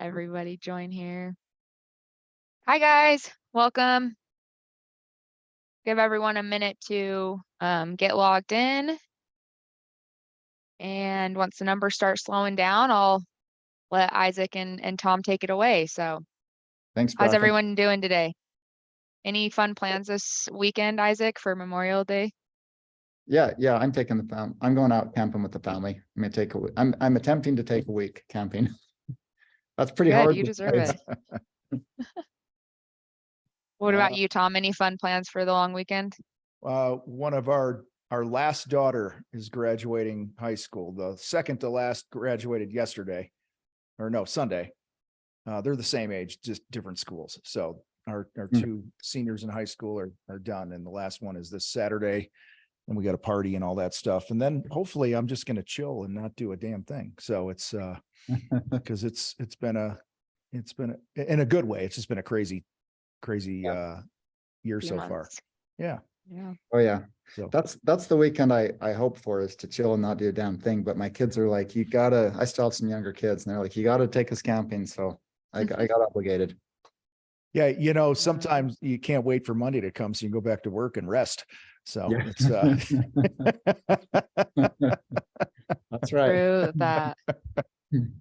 Everybody join here. Hi guys, welcome. Give everyone a minute to get logged in. And once the numbers start slowing down, I'll let Isaac and Tom take it away. So Thanks, how's Bracken. everyone doing today? Any fun plans this weekend, Isaac, for Memorial Day? Yeah, I'm taking the family. I'm going out camping with the family. I'm gonna take I'm attempting to take a week camping. That's pretty Good, hard. you deserve it. What about you, Tom? Any fun plans for the long weekend? One of our last daughter is graduating high school. The second to last graduated yesterday, or no, Sunday. They're the same age, just different schools. So our two seniors in high school are done, and the last one is this Saturday. And we got a party and all that stuff. And then hopefully I'm just going to chill and not do a damn thing. So it's because it's been in a good way. It's just been a crazy year so far. Yeah. Oh yeah. So That's the weekend I hope for, is to chill and not do a damn thing. But my kids are like, I still have some younger kids, and they're like, you gotta take us camping. So I got obligated. Yeah, sometimes you can't wait for Monday to come so you can go back to work and rest. So yeah. it's That's right. True that.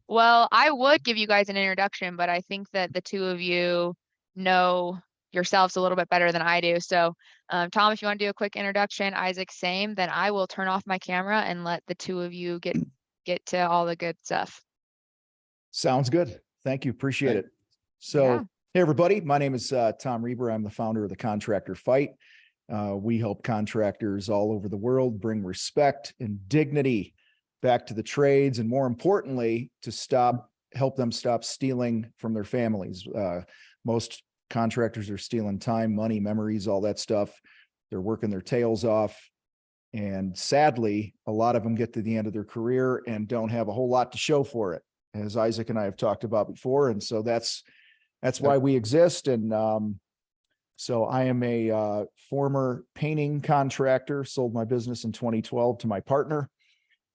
Well, I would give you guys an introduction, but I think that the two of you know yourselves a little bit better than I do. So Tom, if you want to do a quick introduction, Isaac, same, then I will turn off my camera and let the two of you get to all the good stuff. Sounds good. Thank you. Appreciate it. So Hey everybody, my name is Tom Reber. I'm the founder of the Contractor Fight. We help contractors all over the world bring respect and dignity back to the trades, and more importantly, to help them stop stealing from their families. Most contractors are stealing time, money, memories, all that stuff. They're working their tails off. And sadly, a lot of them get to the end of their career and don't have a whole lot to show for it, as Isaac and I have talked about before. And so that's why we exist. And so I am a former painting contractor, sold my business in 2012 to my partner,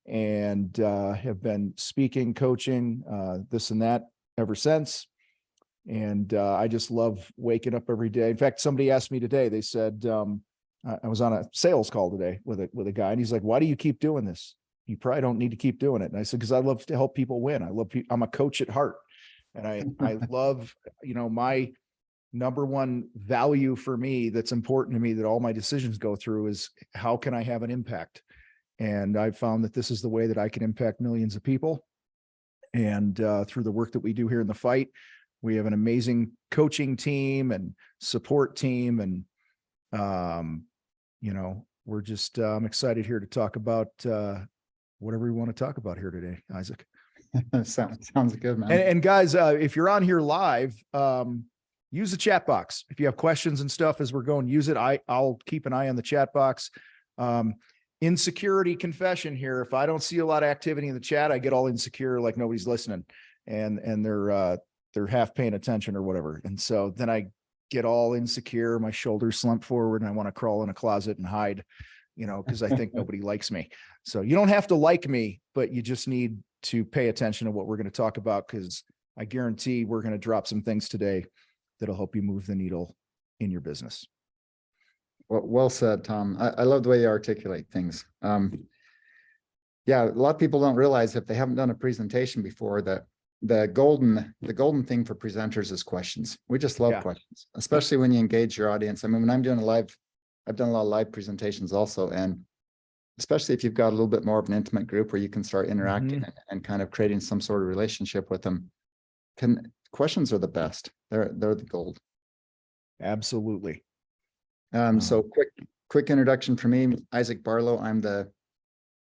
and have been speaking, coaching, this and that ever since. And I just love waking up every day. In fact, somebody asked me today, they said, I was on a sales call today with a guy, and he's like, why do you keep doing this? You probably don't need to keep doing it. And I said, because I love to help people win. I'm a coach at heart. And I love, my number one value for me that's important to me that all my decisions go through is, how can I have an impact? And I've found that this is the way that I can impact millions of people. And through the work that we do here in the fight, we have an amazing coaching team and support team. And, we're just, I'm excited here to talk about whatever we want to talk about here today, Isaac. Sounds good, man. And guys, if you're on here live, use the chat box. If you have questions and stuff as we're going, use it. I'll keep an eye on the chat box. Insecurity confession here. If I don't see a lot of activity in the chat, I get all insecure, like nobody's listening, and they're half paying attention or whatever. And so then I get all insecure, my shoulders slump forward, and I want to crawl in a closet and hide, because I think nobody likes me. So you don't have to like me, but you just need to pay attention to what we're going to talk about, because I guarantee we're going to drop some things today that'll help you move the needle in your business. Well said, Tom. I love the way you articulate things. Yeah, a lot of people don't realize, if they haven't done a presentation before, that the golden thing for presenters is questions. We just love questions, especially when you engage your audience. I mean, when I'm doing I've done a lot of live presentations also, and especially if you've got a little bit more of an intimate group where you can start interacting and kind of creating some sort of relationship with them. Questions are the best. They're the gold. Absolutely. So quick introduction for me, Isaac Barlow. I'm the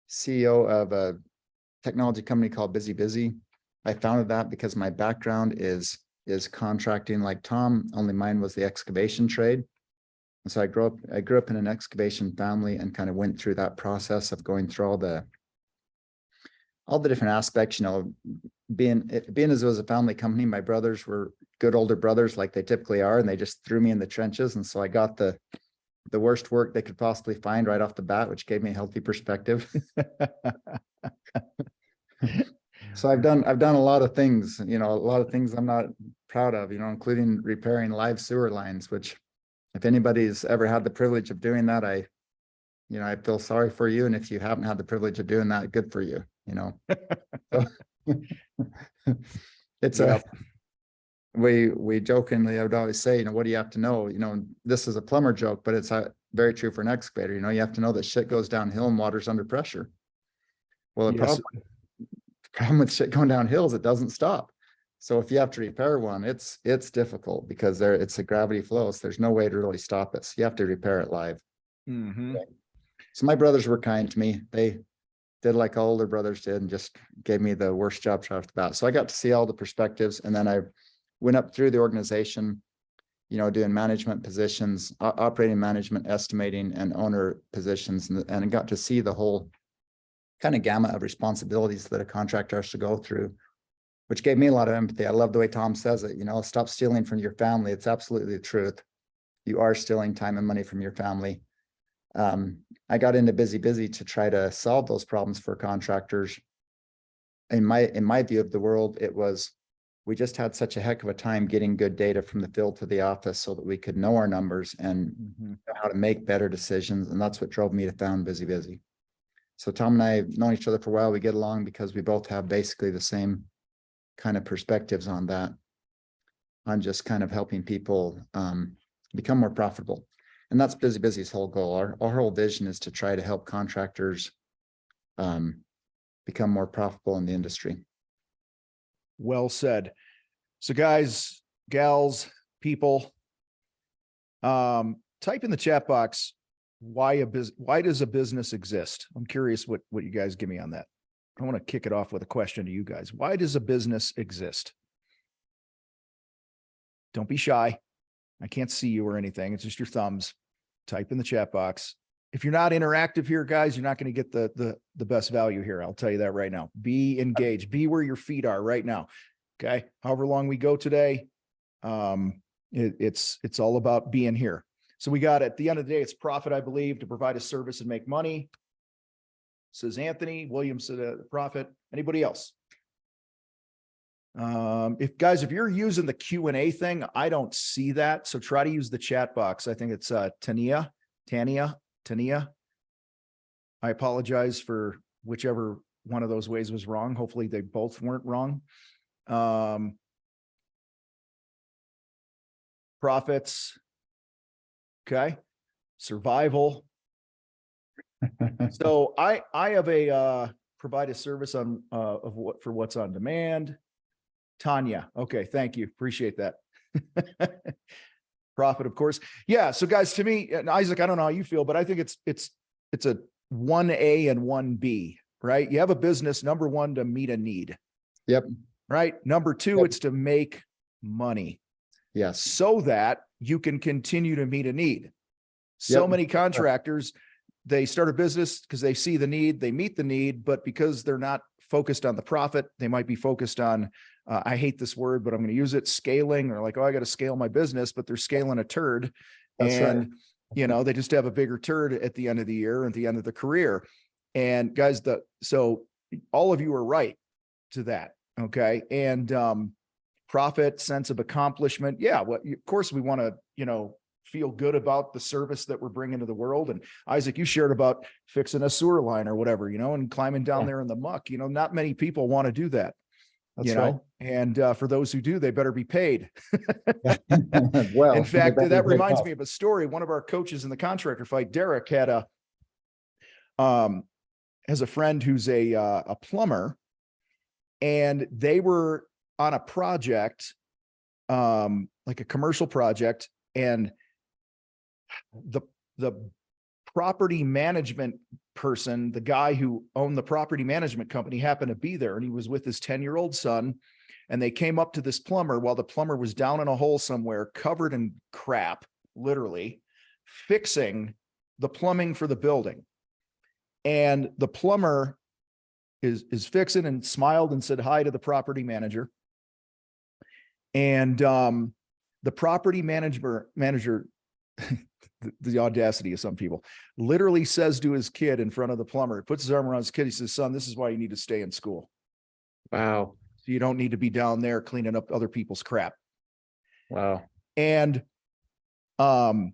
CEO of a technology company called BusyBusy. I founded that because my background is contracting like Tom, only mine was the excavation trade. And so I grew up in an excavation family and kind of went through that process of going through all the different aspects, being as it was a family company. My brothers were good older brothers, like they typically are, and they just threw me in the trenches. And so I got the worst work they could possibly find right off the bat, which gave me a healthy perspective. So I've done a lot of things, a lot of things I'm not proud of, including repairing live sewer lines, which if anybody's ever had the privilege of doing that, I feel sorry for you. And if you haven't had the privilege of doing that, good for you, So, it's Yep. we jokingly, I would always say, what do you have to know? This is a plumber joke, but it's very true for an excavator. You have to know that shit goes downhill and water's under pressure. Well, the Yes. problem with shit going downhill is it doesn't stop. So if you have to repair one, it's difficult because it's a gravity flow. So there's no way to really stop it. So you have to repair it live. Mm-hmm. So my brothers were kind to me. They did like all older brothers did and just gave me the worst job right off the bat. So I got to see all the perspectives, and then I went up through the organization, doing management positions, operating management, estimating, and owner positions, and I got to see the whole kind of gamut of responsibilities that a contractor has to go through, which gave me a lot of empathy. I love the way Tom says it, stop stealing from your family. It's absolutely the truth. You are stealing time and money from your family. I got into BusyBusy to try to solve those problems for contractors. In my view of the world, we just had such a heck of a time getting good data from the field to the office so that we could know our numbers and know how to make better decisions. And that's what drove me to found BusyBusy. So Tom and I have known each other for a while. We get along because we both have basically the same kind of perspectives on that, on just kind of helping people become more profitable. And that's BusyBusy's whole goal. Our whole vision is to try to help contractors become more profitable in the industry. Well said. So guys, gals, people, type in the chat box, why does a business exist? I'm curious what you guys give me on that. I want to kick it off with a question to you guys. Why does a business exist? Don't be shy. I can't see you or anything. It's just your thumbs. Type in the chat box. If you're not interactive here, guys, you're not going to get the best value here. I'll tell you that right now. Be engaged. Be where your feet are right now. Okay. However long we go today, it's all about being here. So we got, at the end of the day, it's profit, I believe, to provide a service and make money. Says Anthony. Williams said profit. Anybody else? If you're using the Q&A thing, I don't see that. So try to use the chat box. I think it's Tania. I apologize for whichever one of those ways was wrong. Hopefully they both weren't wrong. Profits. Okay. Survival. So I have provide a service on for what's on demand. Tanya. Okay. Thank you. Appreciate that. Profit, of course. Yeah. So guys, to me, and Isaac, I don't know how you feel, but I think it's a 1A and 1B, right? You have a business, number one, to meet a need. Yep. Right. Number two, Yep. It's to make money. Yes. So that you can continue to meet a need. So Yep. many contractors, they start a business because they see the need, they meet the need, but because they're not focused on the profit, they might be focused on, I hate this word, but I'm going to use it, scaling, or like, oh, I got to scale my business, but they're scaling a turd. That's right. They just have a bigger turd at the end of the year, at the end of the career. And guys, so all of you are right to that. Okay. And profit, sense of accomplishment. Yeah. Of course we want to, feel good about the service that we're bringing to the world. And Isaac, you shared about fixing a sewer line or whatever, and climbing down there in the muck. Not many people want to do that. That's right. And for those who do, they better be paid. Well, in fact, that reminds me of a story. One of our coaches in the Contractor Fight, Derek, has a friend who's a plumber, and they were on a project, like a commercial project, and the property management person, the guy who owned the property management company, happened to be there, and he was with his 10-year-old son, and they came up to this plumber while the plumber was down in a hole somewhere, covered in crap, literally, fixing the plumbing for the building. And the plumber is fixing, and smiled and said hi to the property manager. And the property manager the audacity of some people, literally says to his kid in front of the plumber, puts his arm around his kid. He says, son, this is why you need to stay in school. Wow. So you don't need to be down there cleaning up other people's crap. Wow. And the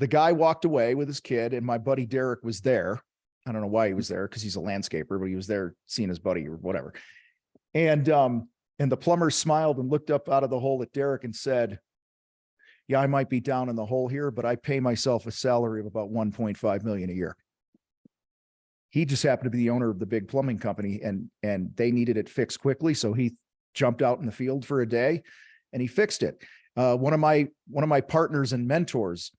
guy walked away with his kid, and my buddy Derek was there. I don't know why he was there, because he's a landscaper, but he was there seeing his buddy or whatever. And the plumber smiled and looked up out of the hole at Derek and said, yeah, I might be down in the hole here, but I pay myself a salary of about 1.5 million a year. He just happened to be the owner of the big plumbing company, and they needed it fixed quickly. So he jumped out in the field for a day and he fixed it. One of my partners and mentors,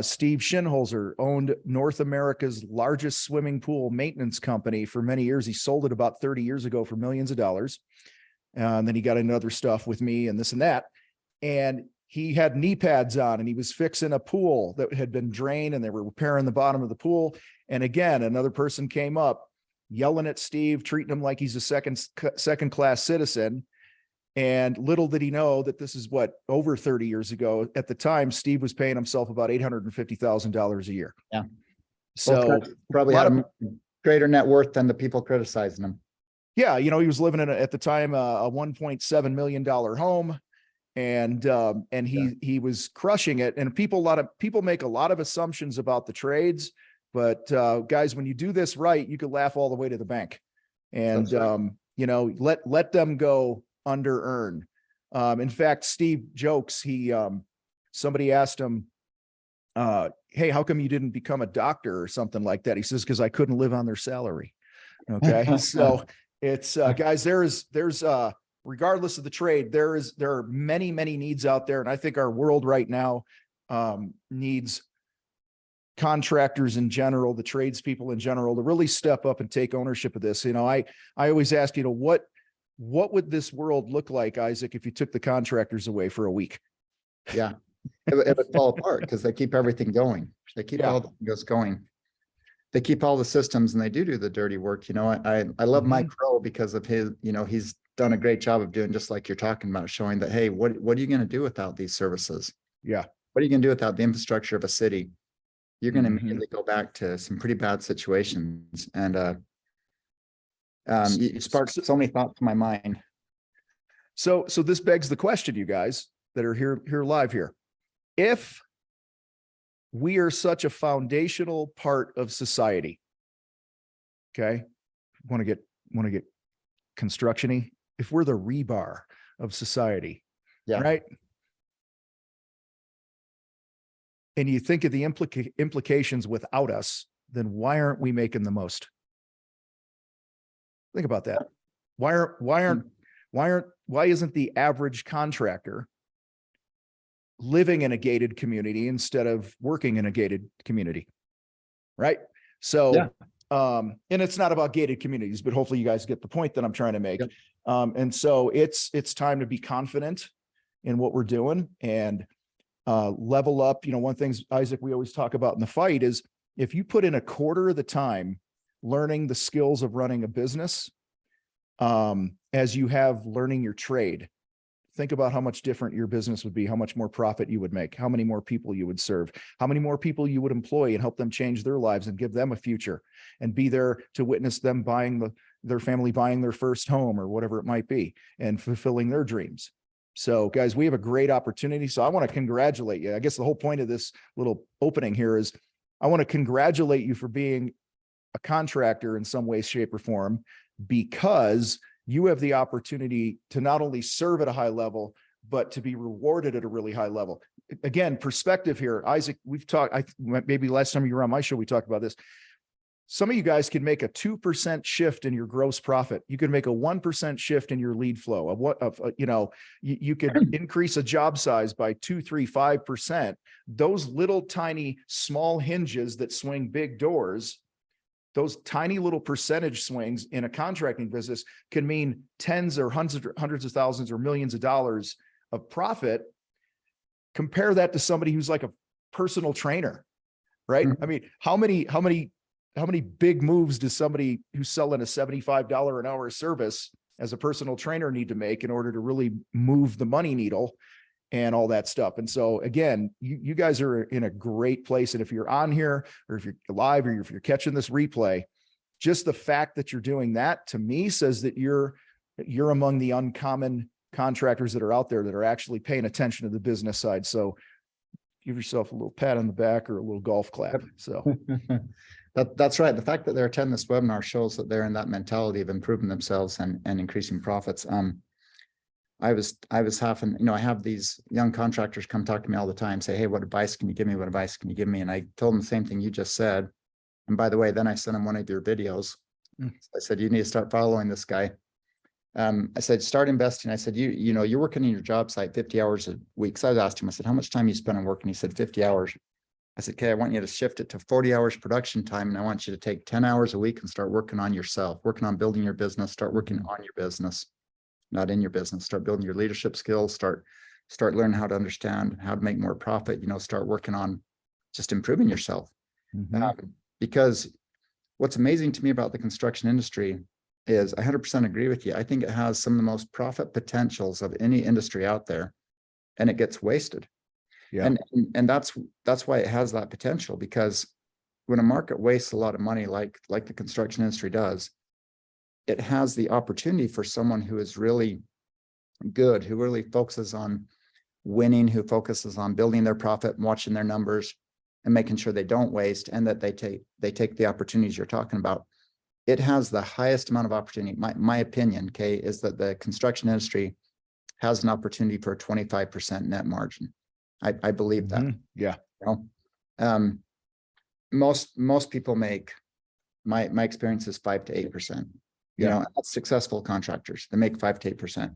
Steve Schinholzer, owned North America's largest swimming pool maintenance company for many years. He sold it about 30 years ago for millions of dollars. And then he got into other stuff with me and this and that. And he had knee pads on, and he was fixing a pool that had been drained, and they were repairing the bottom of the pool. And again, another person came up yelling at Steve, treating him like he's a second class citizen. And little did he know that this is over 30 years ago. At the time, Steve was paying himself about $850,000 a year. Yeah. So probably had a greater net worth than the people criticizing him. Yeah. He was living in at the time, a $1.7 million home. And he was crushing it. And a lot of people make a lot of assumptions about the trades, but guys, when you do this right, you could laugh all the way to the bank. And right. Let them go under earn. In fact, Steve jokes, somebody asked him, hey, how come you didn't become a doctor or something like that? He says, because I couldn't live on their salary. Okay. So it's guys, there's regardless of the trade, there are many, many needs out there. And I think our world right now needs contractors in general, the tradespeople in general, to really step up and take ownership of this. I always ask, what would this world look like, Isaac, if you took the contractors away for a week? Yeah, it would fall apart, because they keep everything going. They keep all the things going. They keep all the systems, and they do the dirty work. I love Mike Crow because of his, he's done a great job of doing just like you're talking about, showing that, hey, what are you going to do without these services? Yeah. What are you going to do without the infrastructure of a city? You're going to immediately go back to some pretty bad situations. And you sparked so many thoughts in my mind. So this begs the question, you guys that are here live here. If we are such a foundational part of society, okay, want to get construction-y, if we're the rebar of society, right? And you think of the implications without us, then why aren't we making the most? Think about that. Why isn't the average contractor living in a gated community instead of working in a gated community? Right. So, and it's not about gated communities, but hopefully you guys get the point that I'm trying to make. Yep. And so it's time to be confident in what we're doing and level up. One thing, Isaac, we always talk about in the fight is, if you put in a quarter of the time learning the skills of running a business, as you have learning your trade, think about how much different your business would be, how much more profit you would make, how many more people you would serve, how many more people you would employ and help them change their lives and give them a future and be there to witness them their family buying their first home or whatever it might be and fulfilling their dreams. So guys, we have a great opportunity. So I want to congratulate you. I guess the whole point of this little opening here is I want to congratulate you for being a contractor in some way, shape, or form, because you have the opportunity to not only serve at a high level, but to be rewarded at a really high level. Again, perspective here. Isaac, we've talked, maybe last time you were on my show, we talked about this. Some of you guys can make a 2% shift in your gross profit. You can make a 1% shift in your lead flow. You could increase a job size by 2, 3, 5%. Those little tiny small hinges that swing big doors, those tiny little percentage swings in a contracting business can mean tens or hundreds of thousands or millions of dollars of profit. Compare that to somebody who's like a personal trainer, right? Mm-hmm. I mean, how many big moves does somebody who's selling a $75 an hour service as a personal trainer need to make in order to really move the money needle and all that stuff? And so again, you guys are in a great place. And if you're on here, or if you're live, or if you're catching this replay, just the fact that you're doing that to me says that you're among the uncommon contractors that are out there that are actually paying attention to the business side. So give yourself a little pat on the back or a little golf clap. So that's right. The fact that they're attending this webinar shows that they're in that mentality of improving themselves and increasing profits. I was having, I have these young contractors come talk to me all the time, say, hey, what advice can you give me? What advice can you give me? And I told them the same thing you just said. And by the way, then I sent them one of your videos. I said, you need to start following this guy. I said, start investing. I said, you're working in your job site 50 hours a week. So I asked him, I said, how much time you spend on work? And he said, 50 hours. I said, okay, I want you to shift it to 40 hours production time. And I want you to take 10 hours a week and start working on yourself, working on building your business, start working on your business, not in your business, start building your leadership skills, start learning how to understand how to make more profit, start working on just improving yourself. Because what's amazing to me about the construction industry is I 100% agree with you. I think it has some of the most profit potentials of any industry out there, and it gets wasted. Yeah. And that's why it has that potential, because when a market wastes a lot of money, like the construction industry does, it has the opportunity for someone who is really good, who really focuses on winning, who focuses on building their profit and watching their numbers and making sure they don't waste, and that they take the opportunities you're talking about. It has the highest amount of opportunity. My opinion, Kay, is that the construction industry has an opportunity for a 25% net margin. I believe that. Yeah. Most people make, my experience is 5 to 8%. That's successful contractors. They make 5 to 8%.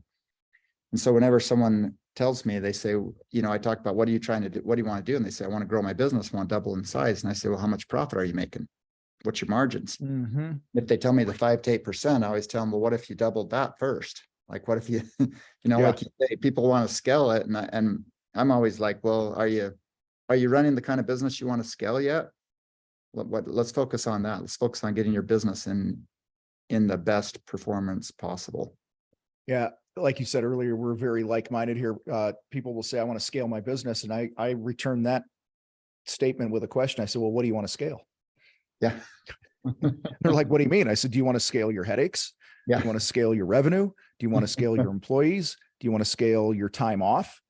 And so whenever someone tells me, they say, I talk about, what are you trying to do? What do you want to do? And they say, I want to grow my business, I want to double in size. And I say, well, how much profit are you making? What's your margins? If they tell me the 5 to 8%, I always tell them, well, what if you doubled that first? Like, what if you, like you say, people want to scale it. And I'm always like, well, are you running the kind of business you want to scale yet? Let's focus on that. Let's focus on getting your business in the best performance possible. Yeah. Like you said earlier, we're very like-minded here. People will say, I want to scale my business. And I return that statement with a question. I said, well, what do you want to scale? Yeah. They're like, what do you mean? I said, do you want to scale your headaches? Yeah. Do you want to scale your revenue? Do you want to scale your employees? Do you want to scale your time off?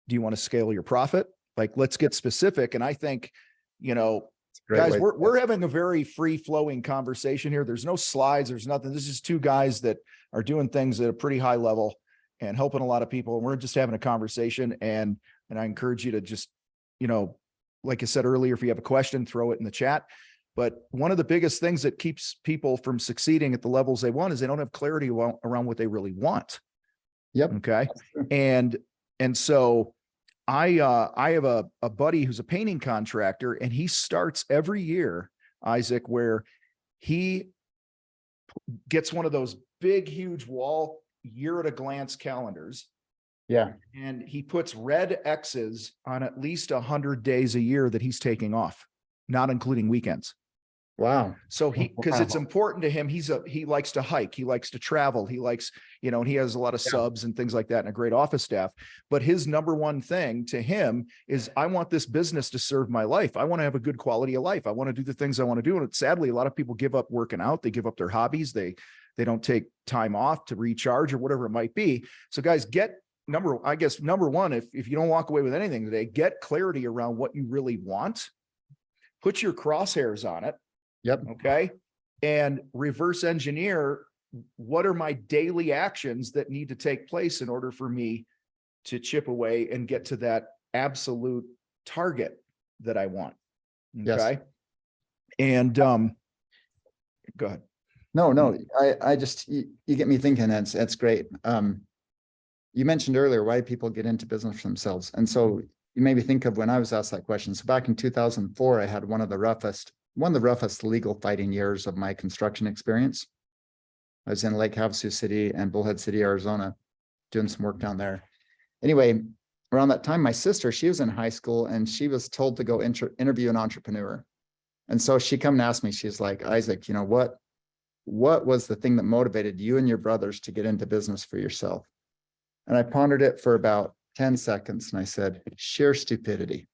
Do you want to scale your profit? Like, let's get specific. And I think, guys, we're having a very free flowing conversation here. There's no slides. There's nothing. This is two guys that are doing things at a pretty high level and helping a lot of people. And we're just having a conversation. And I encourage you to just, like I said earlier, if you have a question, throw it in the chat. But one of the biggest things that keeps people from succeeding at the levels they want is they don't have clarity around what they really want. Yep. Okay. And so I have a buddy who's a painting contractor, and he starts every year, Isaac, where he gets one of those big, huge wall year at a glance calendars. Yeah. And he puts red X's on at least 100 days a year that he's taking off, not including weekends. Wow. So because it's important to him, he likes to hike, he likes to travel, he likes, and he has a lot of subs and things like that and a great office staff. But his number one thing to him is, I want this business to serve my life. I want to have a good quality of life. I want to do the things I want to do. And sadly, a lot of people give up working out. They give up their hobbies. They don't take time off to recharge or whatever it might be. So guys, number one, if you don't walk away with anything today, get clarity around what you really want. Put your crosshairs on it. Yep. Okay. And reverse engineer, what are my daily actions that need to take place in order for me to chip away and get to that absolute target that I want. Okay. Yes. And go ahead. No, I just, you get me thinking. That's great. You mentioned earlier why people get into business for themselves. And so you made me think of when I was asked that question. So back in 2004, I had one of the roughest legal fighting years of my construction experience. I was in Lake Havasu City and Bullhead City, Arizona, doing some work down there. Anyway, around that time, my sister, she was in high school and she was told to go interview an entrepreneur. And so she come and asked me, she's like, Isaac, what was the thing that motivated you and your brothers to get into business for yourself? And I pondered it for about 10 seconds and I said, sheer stupidity.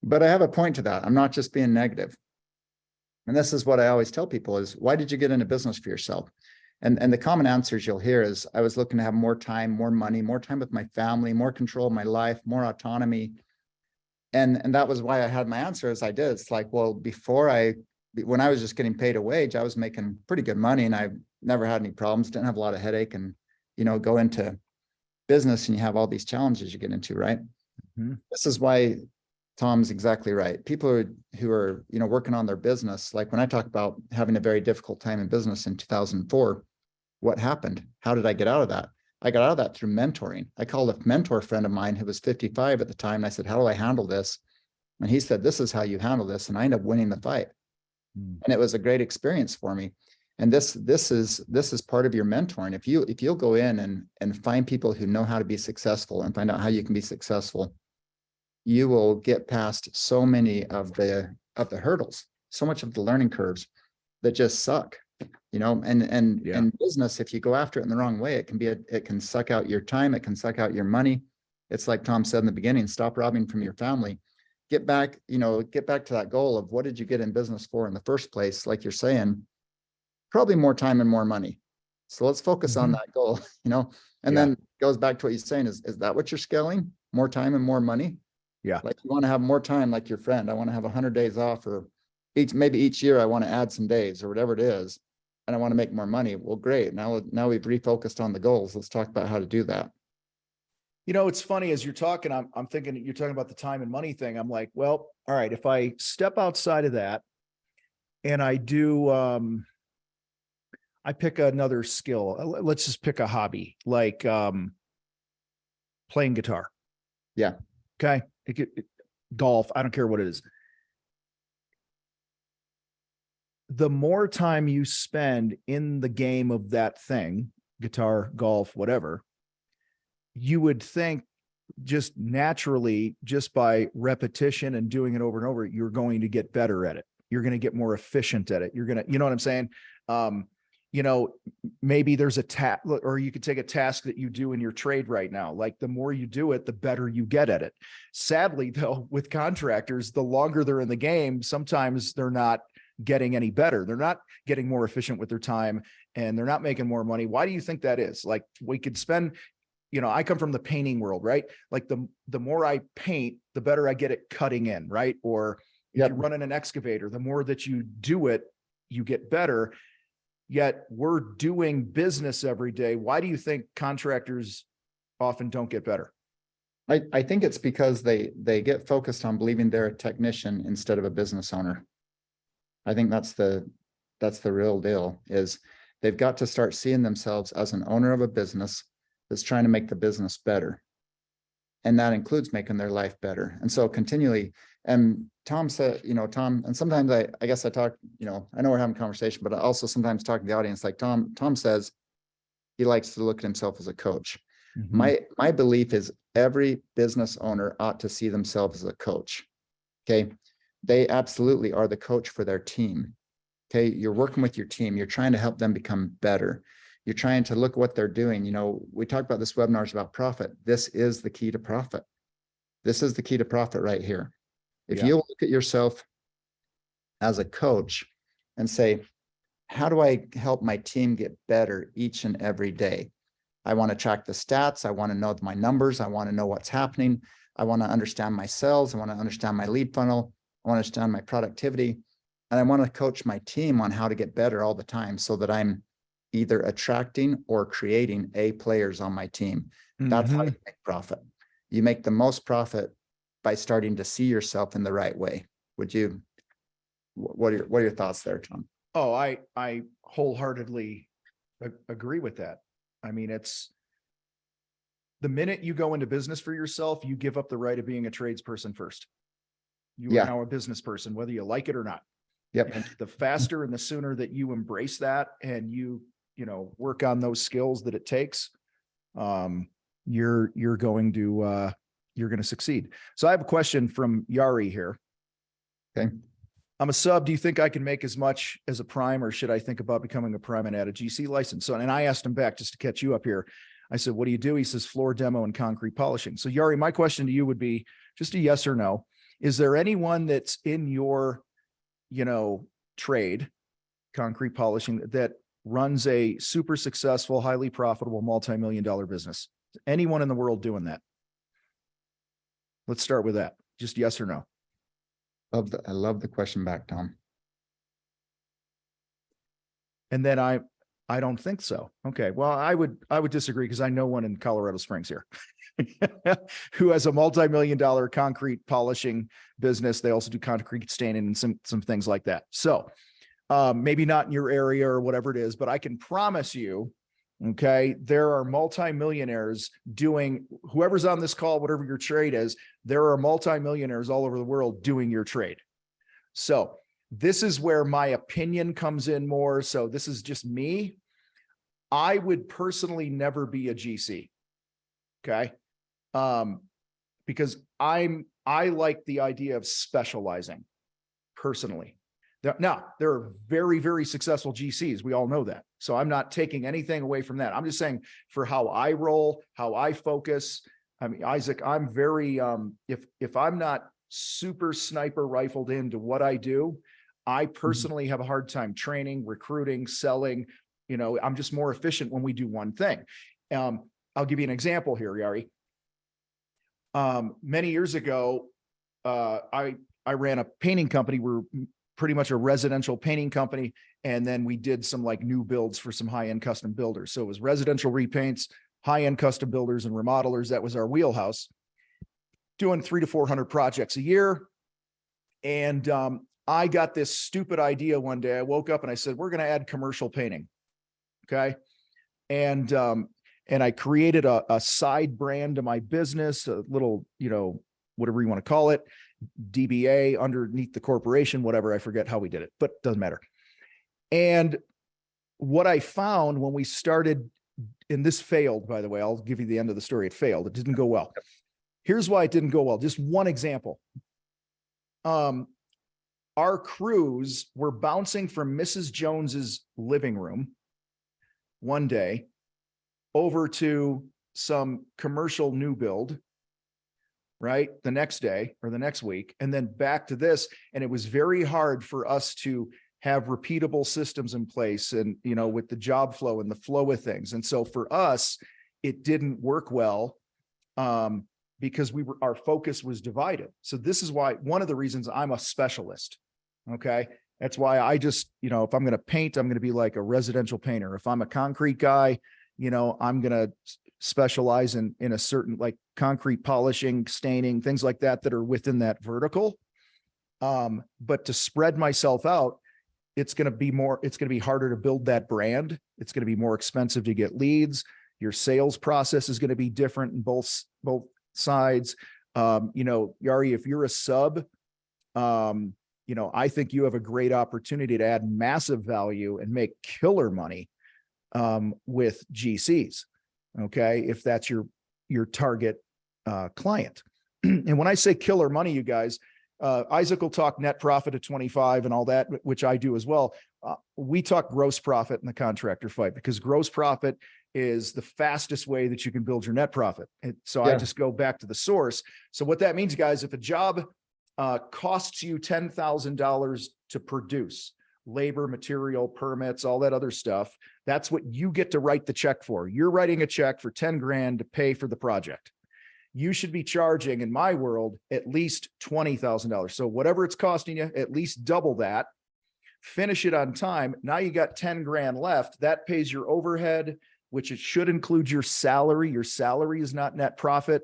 But I have a point to that. I'm not just being negative. And this is what I always tell people is, why did you get into business for yourself? And the common answers you'll hear is, I was looking to have more time, more money, more time with my family, more control of my life, more autonomy. And that was why I had my answer as I did. It's like, well, when I was just getting paid a wage, I was making pretty good money and I never had any problems, didn't have a lot of headache, and, go into business and you have all these challenges you get into, right? Mm-hmm. This is why Tom's exactly right. People who are, working on their business, like when I talk about having a very difficult time in business in 2004, what happened? How did I get out of that? I got out of that through mentoring. I called a mentor friend of mine who was 55 at the time. And I said, how do I handle this? And he said, this is how you handle this. And I ended up winning the fight. And it was a great experience for me. And this is part of your mentoring. If you'll go in and find people who know how to be successful and find out how you can be successful, you will get past so many of the hurdles, so much of the learning curves that just suck, and business, if you go after it in the wrong way, it can suck out your time. It can suck out your money. It's like Tom said in the beginning, stop robbing from your family, get back to that goal of what did you get in business for in the first place? Like you're saying, probably more time and more money. So let's focus on that goal, and then goes back to what you're saying is that what you're scaling? More time and more money? Yeah. Like you want to have more time, like your friend. I want to have 100 days off, or maybe each year I want to add some days or whatever it is, and I want to make more money. Well, great. Now we've refocused on the goals. Let's talk about how to do that. It's funny as you're talking, I'm thinking you're talking about the time and money thing. I'm like, well, all right, if I step outside of that and I do, I pick another skill, let's just pick a hobby, like playing guitar. Yeah. Okay. Golf. I don't care what it is. The more time you spend in the game of that thing, guitar, golf, whatever, you would think just naturally, just by repetition and doing it over and over, you're going to get better at it. You're going to get more efficient at it. You're going to, you know what I'm saying? Maybe there's a task, or you could take a task that you do in your trade right now. Like the more you do it, the better you get at it. Sadly, though, with contractors, the longer they're in the game, sometimes they're not getting any better. They're not getting more efficient with their time, and they're not making more money. Why do you think that is? Like we could spend, I come from the painting world, right? Like the more I paint, the better I get at cutting in, right? Or if you're running an excavator, the more that you do it, you get better. Yet we're doing business every day. Why do you think contractors often don't get better? I think it's because they get focused on believing they're a technician instead of a business owner. I think that's the real deal, is they've got to start seeing themselves as an owner of a business that's trying to make the business better. And that includes making their life better. And so continually, and Tom said, Tom, and sometimes I guess I talk, I know we're having a conversation, but I also sometimes talk to the audience, like Tom says he likes to look at himself as a coach. Mm-hmm. My belief is every business owner ought to see themselves as a coach. Okay. They absolutely are the coach for their team. Okay. You're working with your team. You're trying to help them become better. You're trying to look at what they're doing. We talked about this webinar is about profit. This is the key to profit. This is the key to profit right here. If you look at yourself as a coach and say, how do I help my team get better each and every day? I want to track the stats. I want to know my numbers. I want to know what's happening. I want to understand my sales. I want to understand my lead funnel. I want to understand my productivity. And I want to coach my team on how to get better all the time so that I'm either attracting or creating A players on my team. That's how you make profit. You make the most profit by starting to see yourself in the right way. What are your thoughts there, Tom? Oh, I wholeheartedly agree with that. I mean, it's the minute you go into business for yourself, you give up the right of being a tradesperson first. You are now a business person, whether you like it or not. Yep. And the faster and the sooner that you embrace that and you work on those skills that it takes, you're going to succeed. So I have a question from Yari here. Okay. I'm a sub. Do you think I can make as much as a prime, or should I think about becoming a prime and add a GC license? So, and I asked him back just to catch you up here. I said, what do you do? He says floor demo and concrete polishing. So Yari, my question to you would be just a yes or no. Is there anyone that's in your, trade, concrete polishing, that runs a super successful, highly profitable, multi-million-dollar business? Anyone in the world doing that? Let's start with that. Just yes or no. I love the question back, Tom. And then I don't think so. Okay. Well, I would disagree, because I know one in Colorado Springs here who has a multi-million-dollar concrete polishing business. They also do concrete staining and some things like that. So maybe not in your area or whatever it is, but I can promise you, okay, there are multimillionaires doing, whoever's on this call, whatever your trade is, there are multimillionaires all over the world doing your trade. So this is where my opinion comes in more. So this is just me. I would personally never be a GC. Okay. Because I like the idea of specializing personally. Now, there are very, very successful GCs. We all know that. So I'm not taking anything away from that. I'm just saying, for how I roll, how I focus. I mean, Isaac, I'm very, if I'm not super sniper rifled into what I do, I personally have a hard time training, recruiting, selling. I'm just more efficient when we do one thing. I'll give you an example here, Yari. Many years ago, I ran a painting company. We're pretty much a residential painting company. And then we did some like new builds for some high-end custom builders. So it was residential repaints, high-end custom builders and remodelers. That was our wheelhouse, doing 300 to 400 projects a year. And I got this stupid idea one day. I woke up and I said, we're going to add commercial painting. Okay. And I created a side brand to my business, a little, whatever you want to call it, DBA underneath the corporation, whatever. I forget how we did it, but doesn't matter. And what I found when we started, and this failed, by the way, I'll give you the end of the story. It failed. It didn't go well. Here's why it didn't go well. Just one example. Our crews were bouncing from Mrs. Jones's living room one day over to some commercial new build, right? The next day or the next week, and then back to this. And it was very hard for us to have repeatable systems in place and, with the job flow and the flow of things. And so for us, it didn't work well because our focus was divided. So this is why, one of the reasons I'm a specialist. Okay. That's why I just, if I'm going to paint, I'm going to be like a residential painter. If I'm a concrete guy, I'm going to specialize in a certain, like, concrete polishing, staining, things like that are within that vertical. But to spread myself out, it's going to be harder to build that brand. It's going to be more expensive to get leads. Your sales process is going to be different in both sides. Yari, if you're a sub, I think you have a great opportunity to add massive value and make killer money with GCs. Okay. If that's your target client. And when I say killer money, you guys, Isaac will talk net profit at 25 and all that, which I do as well. We talk gross profit in the Contractor Fight, because gross profit is the fastest way that you can build your net profit. So I just go back to the source. So what that means, guys, if a job costs you $10,000 to produce, labor, material, permits, all that other stuff, that's what you get to write the check for. You're writing a check for 10 grand to pay for the project. You should be charging, in my world, at least $20,000. So whatever it's costing you, at least double that. Finish it on time. Now you got 10 grand left. That pays your overhead, which it should include your salary. Your salary is not net profit.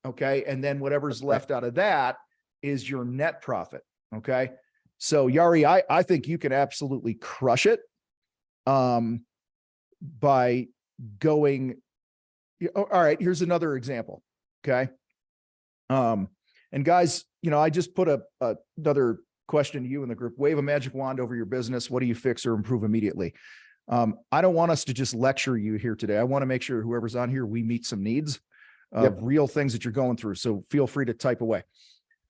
Okay. And then whatever's left out of that is your net profit. Okay. So Yari, I think you can absolutely crush it by going. All right. Here's another example. Okay. And guys, I just put another question to you in the group. Wave a magic wand over your business. What do you fix or improve immediately? I don't want us to just lecture you here today. I want to make sure whoever's on here, we meet some needs of real things that you're going through. So feel free to type away.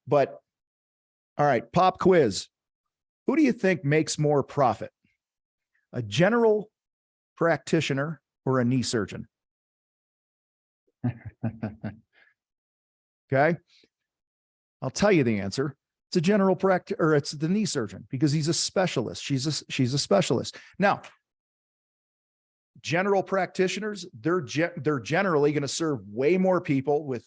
But all right, pop quiz. Who do you think makes more profit? A general practitioner or a knee surgeon? Okay. I'll tell you the answer. It's a general practice, or it's the knee surgeon, because he's a specialist. She's a specialist. Now, general practitioners, they're generally going to serve way more people with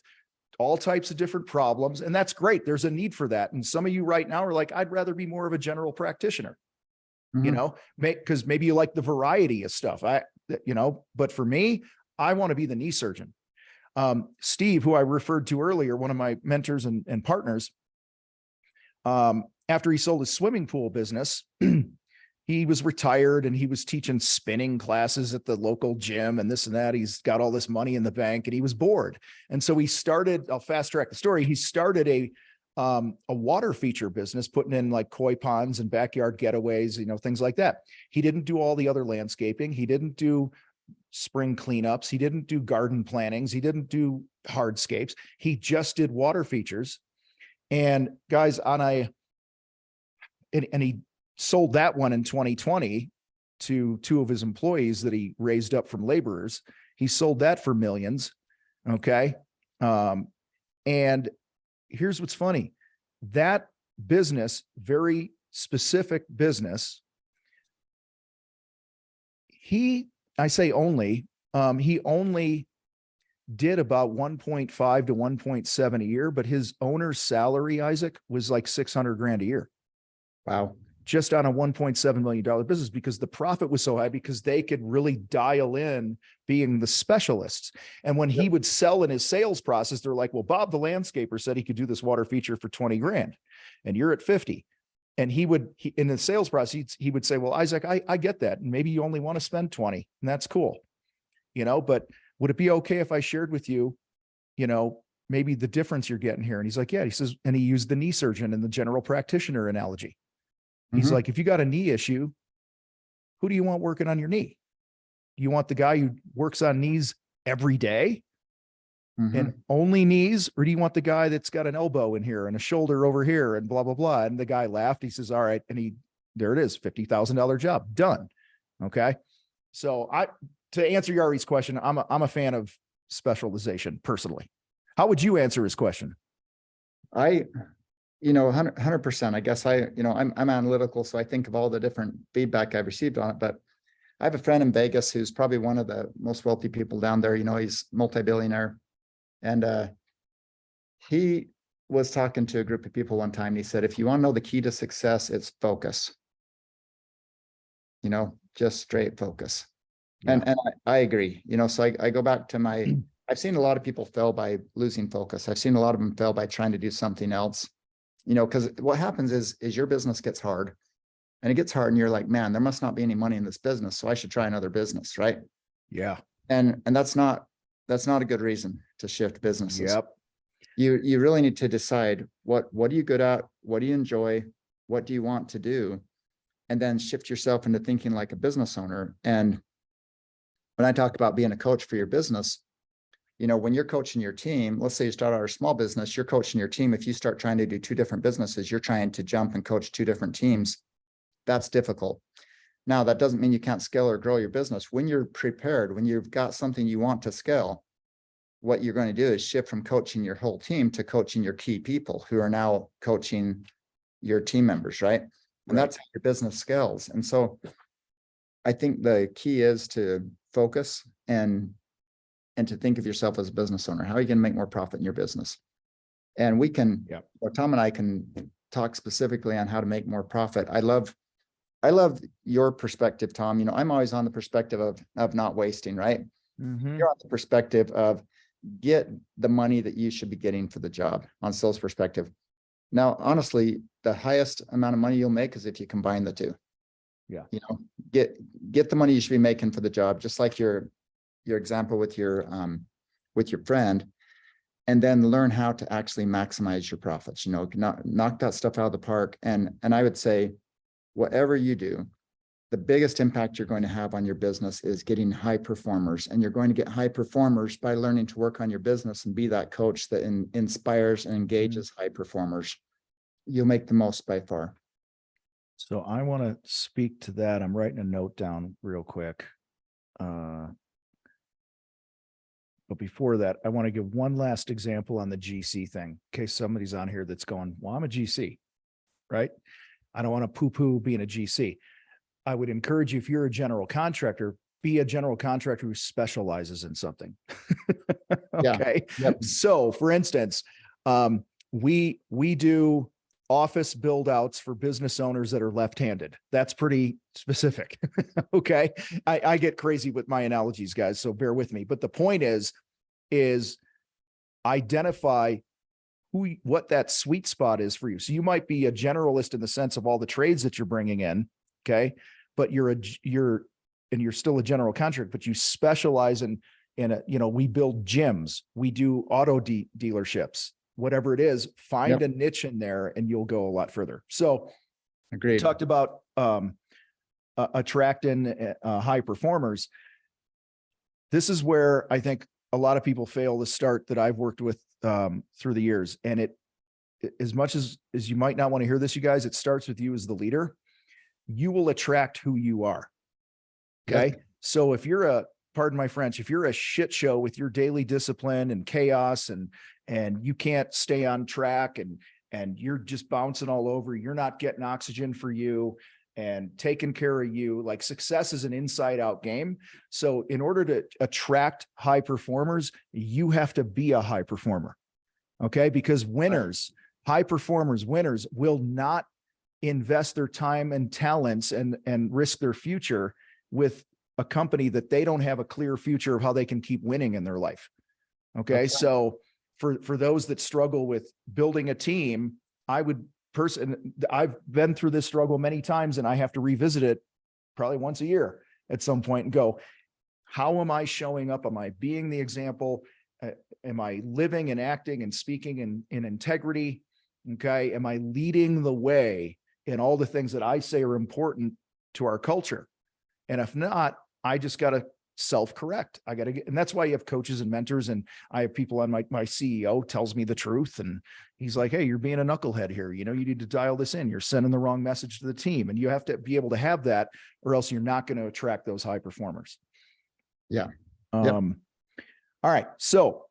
all types of different problems. And that's great. There's a need for that. And some of you right now are like, I'd rather be more of a general practitioner, you know, because maybe you like the variety of stuff. But for me, I want to be the knee surgeon. Steve, who I referred to earlier, one of my mentors and partners, after he sold his swimming pool business, he was retired and he was teaching spinning classes at the local gym and this and that. He's got all this money in the bank and he was bored. And so he started, I'll fast track the story. He started a water feature business, putting in like koi ponds and backyard getaways, things like that. He didn't do all the other landscaping. He didn't do spring cleanups. He didn't do garden plantings. He didn't do hardscapes. He just did water features. And guys, and he sold that one in 2020 to two of his employees that he raised up from laborers. He sold that for millions. Okay. And here's what's funny. That business, very specific business, he only did about 1.5 to 1.7 a year, but his owner's salary, Isaac, was like 600 grand a year. Wow. Just on a $1.7 million business, because the profit was so high, because they could really dial in being the specialists. And when he would sell in his sales process, they're like, well, Bob, the landscaper, said he could do this water feature for 20 grand and you're at 50. And in the sales process, he would say, well, Isaac, I get that. And maybe you only want to spend 20 and that's cool. But would it be okay if I shared with you, maybe the difference you're getting here? And he's like, yeah, he says, and he used the knee surgeon and the general practitioner analogy. He's like, if you got a knee issue, who do you want working on your knee? Do you want the guy who works on knees every day and only knees? Or do you want the guy that's got an elbow in here and a shoulder over here and blah, blah, blah? And the guy laughed. He says, all right. And there it is, $50,000 job done. Okay. So to answer Yari's question, I'm a fan of specialization personally. How would you answer his question? 100%. I guess I'm analytical, so I think of all the different feedback I've received on it. But I have a friend in Vegas who's probably one of the most wealthy people down there. He's multi-billionaire, and he was talking to a group of people one time. And he said, if you want to know the key to success, it's focus. Just straight focus. Yeah. And I agree. So I go back to I've seen a lot of people fail by losing focus. I've seen a lot of them fail by trying to do something else. Because what happens is your business gets hard, and it gets hard and you're like, man, there must not be any money in this business, so I should try another business. Right. Yeah. And that's not a good reason to shift businesses. Yep. You really need to decide what are you good at? What do you enjoy? What do you want to do? And then shift yourself into thinking like a business owner. And when I talk about being a coach for your business, when you're coaching your team, let's say you start out a small business, you're coaching your team. If you start trying to do two different businesses, you're trying to jump and coach two different teams. That's difficult. Now, that doesn't mean you can't scale or grow your business. When you're prepared, when you've got something you want to scale, what you're going to do is shift from coaching your whole team to coaching your key people who are now coaching your team members, right? And that's how your business scales. And so I think the key is to focus and to think of yourself as a business owner. How are you going to make more profit in your business? And we can, Tom and I can talk specifically on how to make more profit. I love your perspective, Tom. I'm always on the perspective of not wasting, right? You're on the perspective of get the money that you should be getting for the job on sales perspective. Now, honestly, the highest amount of money you'll make is if you combine the two. Yeah. Get the money you should be making for the job, just like your example with your friend, and then learn how to actually maximize your profits, knock that stuff out of the park. And I would say, whatever you do, the biggest impact you're going to have on your business is getting high performers. And you're going to get high performers by learning to work on your business and be that coach that inspires and engages high performers. You'll make the most by far. So I want to speak to that. I'm writing a note down real quick. But before that, I want to give one last example on the GC thing, in case somebody's on here that's going, well, I'm a GC, right? I don't want to poo-poo being a GC. I would encourage you, if you're a general contractor, be a general contractor who specializes in something. Okay. Yep. So for instance, we do office build outs for business owners that are left-handed. That's pretty specific. Okay. I get crazy with my analogies, guys, so bear with me. But the point is identify what that sweet spot is for you. So you might be a generalist in the sense of all the trades that you're bringing in. Okay. But you're still a general contractor, but you specialize in we build gyms, we do auto dealerships, whatever it is, find a niche in there and you'll go a lot further. So agreed. Talked about attracting high performers. This is where I think a lot of people fail to start that I've worked with through the years. And as much as you might not want to hear this, you guys, it starts with you as the leader. You will attract who you are. Okay. Yep. So if you're pardon my French, if you're a shit show with your daily discipline and chaos and you can't stay on track and you're just bouncing all over, you're not getting oxygen for you and taking care of you, like success is an inside out game. So in order to attract high performers, you have to be a high performer. Okay. Because high performers, winners will not invest their time and talents and risk their future with a company that they don't have a clear future of how they can keep winning in their life. Okay. So for those that struggle with building a team, I've been through this struggle many times and I have to revisit it probably once a year at some point and go, how am I showing up? Am I being the example? Am I living and acting and speaking in integrity? Okay. Am I leading the way in all the things that I say are important to our culture? And if not, I just got to self-correct. And that's why you have coaches and mentors. And I have people on my CEO tells me the truth. And he's like, hey, you're being a knucklehead here. You need to dial this in. You're sending the wrong message to the team. And you have to be able to have that, or else you're not going to attract those high performers. Yeah. All right. So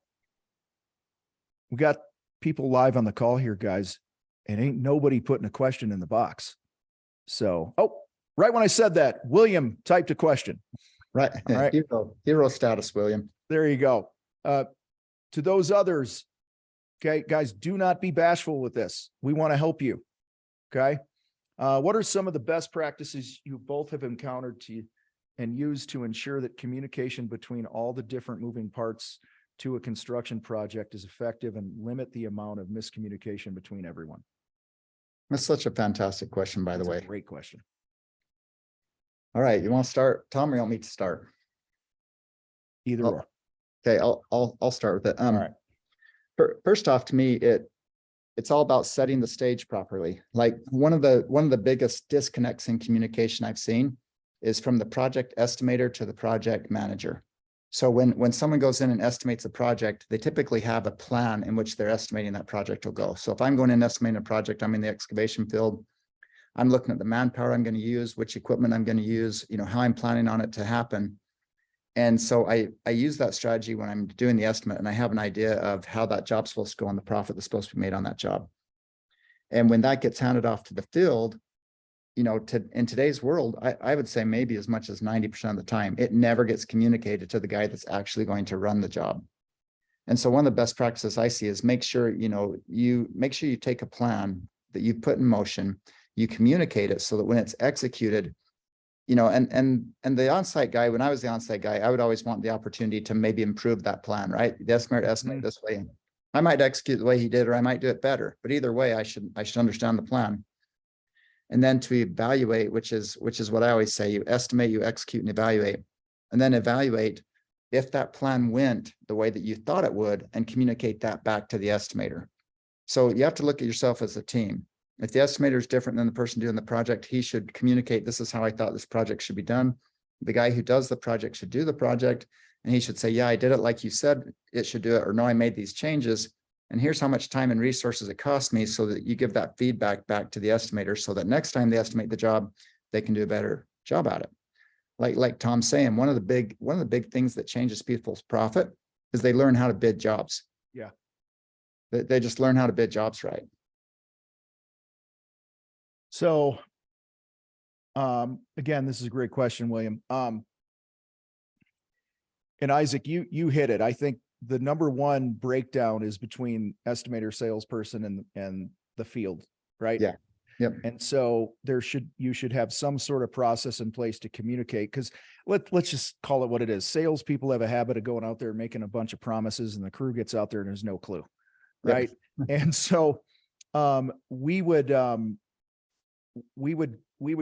we got people live on the call here, guys, and ain't nobody putting a question in the box. So, right when I said that, William typed a question. Right. All right. Hero status, William. There you go. To those others, okay, guys, do not be bashful with this. We want to help you. Okay. What are some of the best practices you both have encountered and used to ensure that communication between all the different moving parts to a construction project is effective and limit the amount of miscommunication between everyone? That's such a fantastic question, by the way. Great question. All right. You want to start, Tom, or you want me to start? Either or. Okay. I'll start with it. All right. First off, to me, it's all about setting the stage properly. Like one of the biggest disconnects in communication I've seen is from the project estimator to the project manager. So when someone goes in and estimates a project, they typically have a plan in which they're estimating that project will go. So if I'm going in estimating a project, I'm in the excavation field, I'm looking at the manpower I'm going to use, which equipment I'm going to use, how I'm planning on it to happen. And so I use that strategy when I'm doing the estimate and I have an idea of how that job's supposed to go and the profit that's supposed to be made on that job. And when that gets handed off to the field, in today's world, I would say maybe as much as 90% of the time, it never gets communicated to the guy that's actually going to run the job. And so one of the best practices I see is make sure you take a plan that you put in motion, you communicate it so that when it's executed, and the on-site guy, when I was the on-site guy, I would always want the opportunity to maybe improve that plan, right? The estimate this way. I might execute the way he did, or I might do it better, but either way, I should understand the plan. And then to evaluate, which is what I always say, you estimate, you execute, and evaluate, and then evaluate if that plan went the way that you thought it would and communicate that back to the estimator. So you have to look at yourself as a team. If the estimator is different than the person doing the project, he should communicate, this is how I thought this project should be done. The guy who does the project should do the project, and he should say, yeah, I did it like you said it should do it, or no, I made these changes. And here's how much time and resources it cost me, so that you give that feedback back to the estimator so that next time they estimate the job, they can do a better job at it. Like Tom's saying, one of the big things that changes people's profit is they learn how to bid jobs. Yeah. They just learn how to bid jobs right. So, again, this is a great question, William. And Isaac, you hit it. I think the number one breakdown is between estimator, salesperson, and the field, right? Yeah. Yep. And so you should have some sort of process in place to communicate, because let's just call it what it is. Salespeople have a habit of going out there making a bunch of promises, and the crew gets out there and there's no clue, right? Yep. And so we would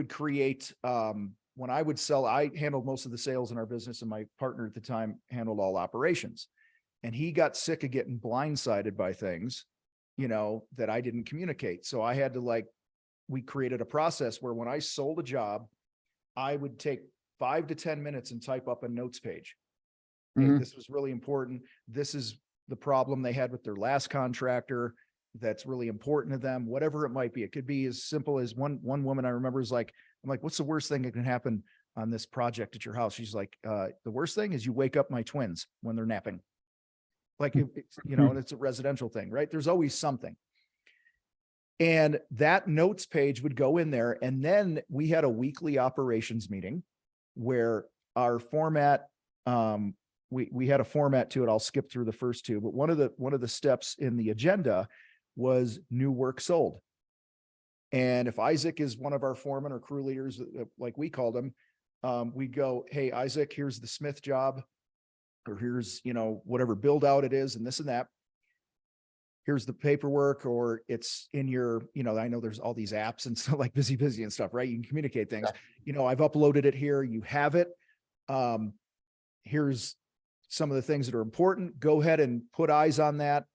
create, when I would sell, I handled most of the sales in our business, and my partner at the time handled all operations. And he got sick of getting blindsided by things, that I didn't communicate. So I had to we created a process where when I sold a job, I would take 5 to 10 minutes and type up a notes page. Mm-hmm. This was really important. This is the problem they had with their last contractor. That's really important to them, whatever it might be. It could be as simple as one woman I remember is like, I'm like, what's the worst thing that can happen on this project at your house? She's like, the worst thing is you wake up my twins when they're napping. Like, and it's a residential thing, right? There's always something. And that notes page would go in there. And then we had a weekly operations meeting where our format, we had a format to it. I'll skip through the first two, but one of the steps in the agenda was new work sold. And if Isaac is one of our foremen or crew leaders, like we called him, we'd go, hey, Isaac, here's the Smith job, or here's, whatever build out it is, and this and that. Here's the paperwork, or it's in your, I know there's all these apps and stuff like BusyBusy and stuff, right? You can communicate things. Yeah. I've uploaded it here. You have it. Here's some of the things that are important. Go ahead and put eyes on that.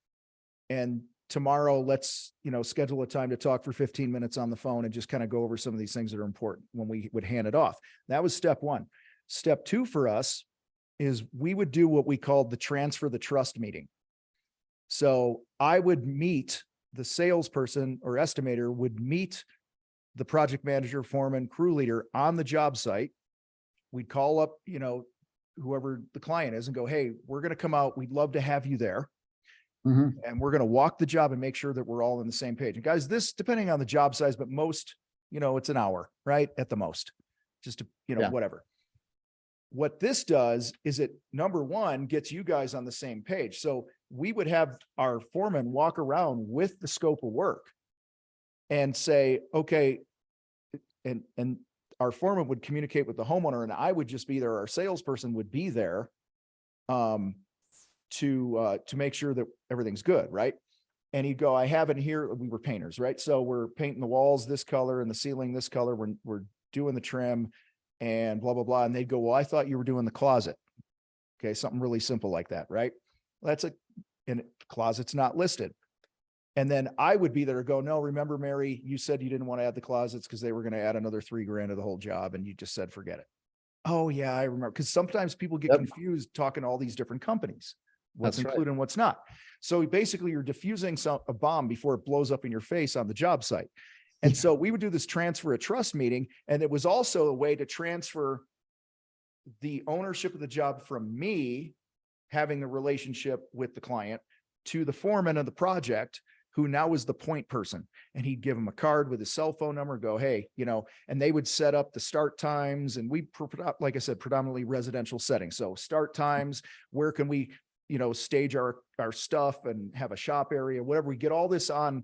And tomorrow, let's, schedule a time to talk for 15 minutes on the phone and just kind of go over some of these things that are important when we would hand it off. That was step one. Step two for us is we would do what we called the transfer the trust meeting. So I would meet the salesperson or estimator would meet the project manager, foreman, crew leader on the job site. We'd call up, whoever the client is and go, hey, we're going to come out. We'd love to have you there. Mm-hmm. And we're going to walk the job and make sure that we're all on the same page. And guys, this, depending on the job size, but most, it's an hour, right? At the most, just to, whatever. What this does is it, number one, gets you guys on the same page. So we would have our foreman walk around with the scope of work and say, okay, and our foreman would communicate with the homeowner, and I would just be there. Our salesperson would be there to make sure that everything's good, right? And he'd go, I have it here. We were painters, right? So we're painting the walls this color and the ceiling this color. We're doing the trim and blah, blah, blah. And they'd go, well, I thought you were doing the closet. Okay. Something really simple like that, right? That's and closet's not listed. And then I would be there to go, no, remember, Mary, you said you didn't want to add the closets because they were going to add another $3,000 to the whole job. And you just said, forget it. Oh yeah, I remember. Because sometimes people get confused talking to all these different companies, what's included and what's not. So basically you're diffusing a bomb before it blows up in your face on the job site. And so we would do this transfer of trust meeting. And it was also a way to transfer the ownership of the job from me having the relationship with the client to the foreman of the project, who now is the point person. And he'd give him a card with his cell phone number, go, hey, and they would set up the start times. And we, like I said, predominantly residential settings. So start times, where can we, stage our stuff and have a shop area, whatever. We get all this out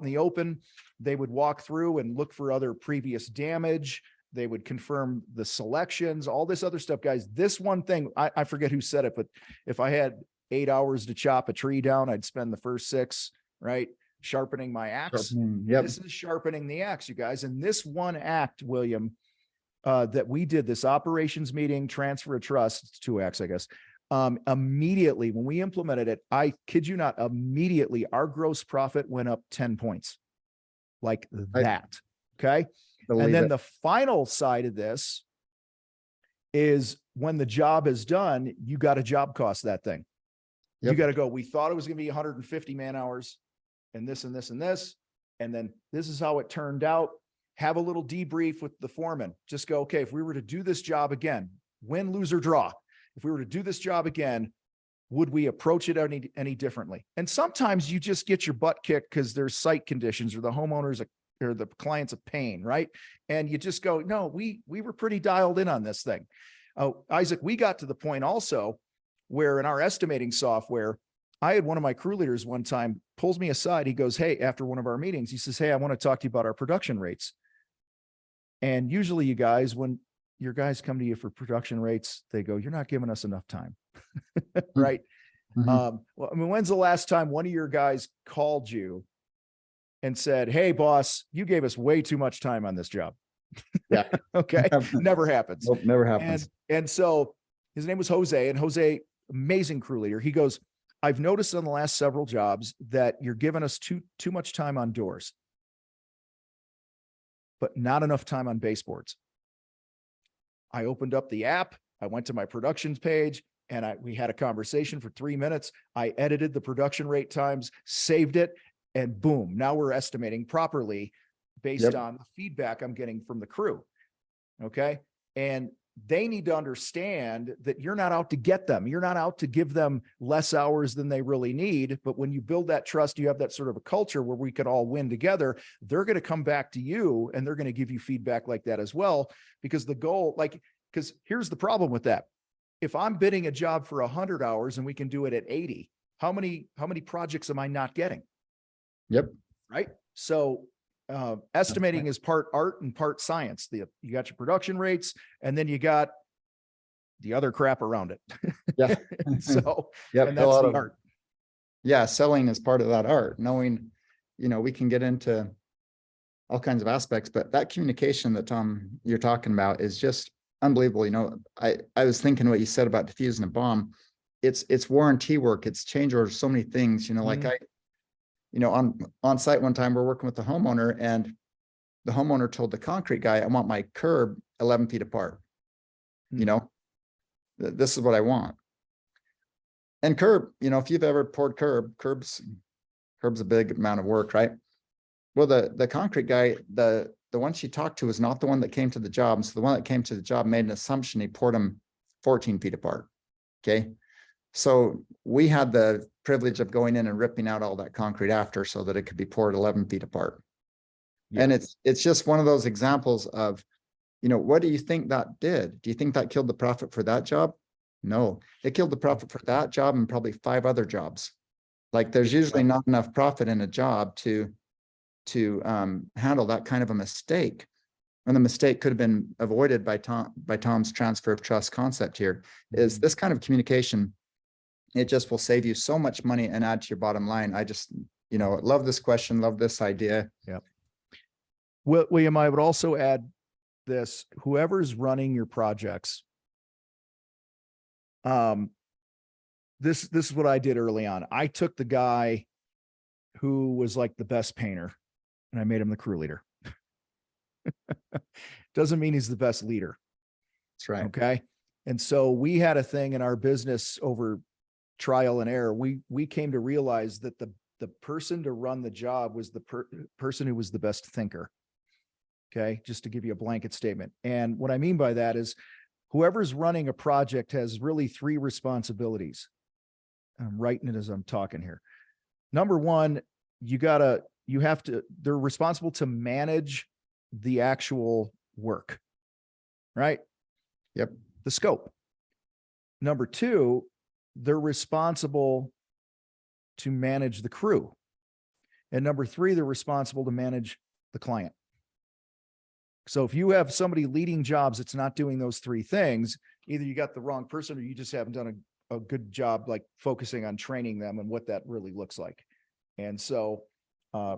in the open. They would walk through and look for other previous damage. They would confirm the selections, all this other stuff, guys. This one thing, I forget who said it, but if I had 8 hours to chop a tree down, I'd spend the first 6, right, sharpening my axe. Yep. This is sharpening the axe, you guys. And this one act, William, that we did, this operations meeting, transfer of trust, it's 2 acts, I guess. Immediately when we implemented it, I kid you not, immediately our gross profit went up 10 points like that. Okay. And then the final side of this is when the job is done, you got to job cost that thing. Yep. You got to go, we thought it was going to be 150 man hours and this and this and this. And then this is how it turned out. Have a little debrief with the foreman. Just go, okay, if we were to do this job again, win, lose or draw, if we were to do this job again, would we approach it any differently? And sometimes you just get your butt kicked because there's site conditions or the homeowners or the client's a pain, right? And you just go, no, we were pretty dialed in on this thing. Isaac, we got to the point also where in our estimating software, I had one of my crew leaders one time pulls me aside. He goes, hey, after one of our meetings, he says, hey, I want to talk to you about our production rates. And usually you guys, when your guys come to you for production rates, they go, you're not giving us enough time. Right. Mhm. Well, I mean, when's the last time one of your guys called you and said, hey boss, you gave us way too much time on this job? Yeah. Okay. Never happens. Nope, never happens. And so his name was Jose, and Jose, amazing crew leader. He goes, I've noticed on the last several jobs that you're giving us too much time on doors, but not enough time on baseboards. I opened up the app. I went to my productions page and we had a conversation for 3 minutes. I edited the production rate times, saved it, and boom, now we're estimating properly based on the feedback I'm getting from the crew. Okay. And they need to understand that you're not out to get them. You're not out to give them less hours than they really need. But when you build that trust, you have that sort of a culture where we can all win together. They're going to come back to you and they're going to give you feedback like that as well. Because the goal, because here's the problem with that. If I'm bidding a job for 100 hours and we can do it at 80, how many projects am I not getting? Yep. Right. So estimating is part art and part science. You got your production rates, and then you got the other crap around it. Yeah. So, Yep, and that's the art. Yeah. Selling is part of that art. Knowing, we can get into all kinds of aspects, but that communication that Tom, you're talking about is just unbelievable. I was thinking what you said about diffusing a bomb. It's warranty work. It's change orders, so many things, like on site one time, we're working with the homeowner, and the homeowner told the concrete guy, I want my curb 11 feet apart. This is what I want. And curb, if you've ever poured curb's a big amount of work, right? Well, the concrete guy, the one she talked to was not the one that came to the job. And so the one that came to the job made an assumption he poured them 14 feet apart. Okay. So we had the privilege of going in and ripping out all that concrete after so that it could be poured 11 feet apart. Yeah. And it's just one of those examples of, what do you think that did? Do you think that killed the profit for that job? No, it killed the profit for that job and probably 5 other jobs. Like there's usually not enough profit in a job to handle that kind of a mistake. And the mistake could have been avoided by Tom's transfer of trust concept here is this kind of communication. It just will save you so much money and add to your bottom line. I just, love this question, love this idea. Yeah. Well, William, I would also add this, whoever's running your projects, this is what I did early on. I took the guy who was like the best painter and I made him the crew leader. Doesn't mean he's the best leader. That's right. Okay. And so we had a thing in our business over trial and error. We came to realize that the person to run the job was the person who was the best thinker. Okay. Just to give you a blanket statement. And what I mean by that is whoever's running a project has really 3 responsibilities. I'm writing it as I'm talking here. Number one, they're responsible to manage the actual work, right? Yep. The scope. Number 2, they're responsible to manage the crew. And number 3, they're responsible to manage the client. So if you have somebody leading jobs that's not doing those 3 things, either you got the wrong person or you just haven't done a good job like focusing on training them and what that really looks like. And so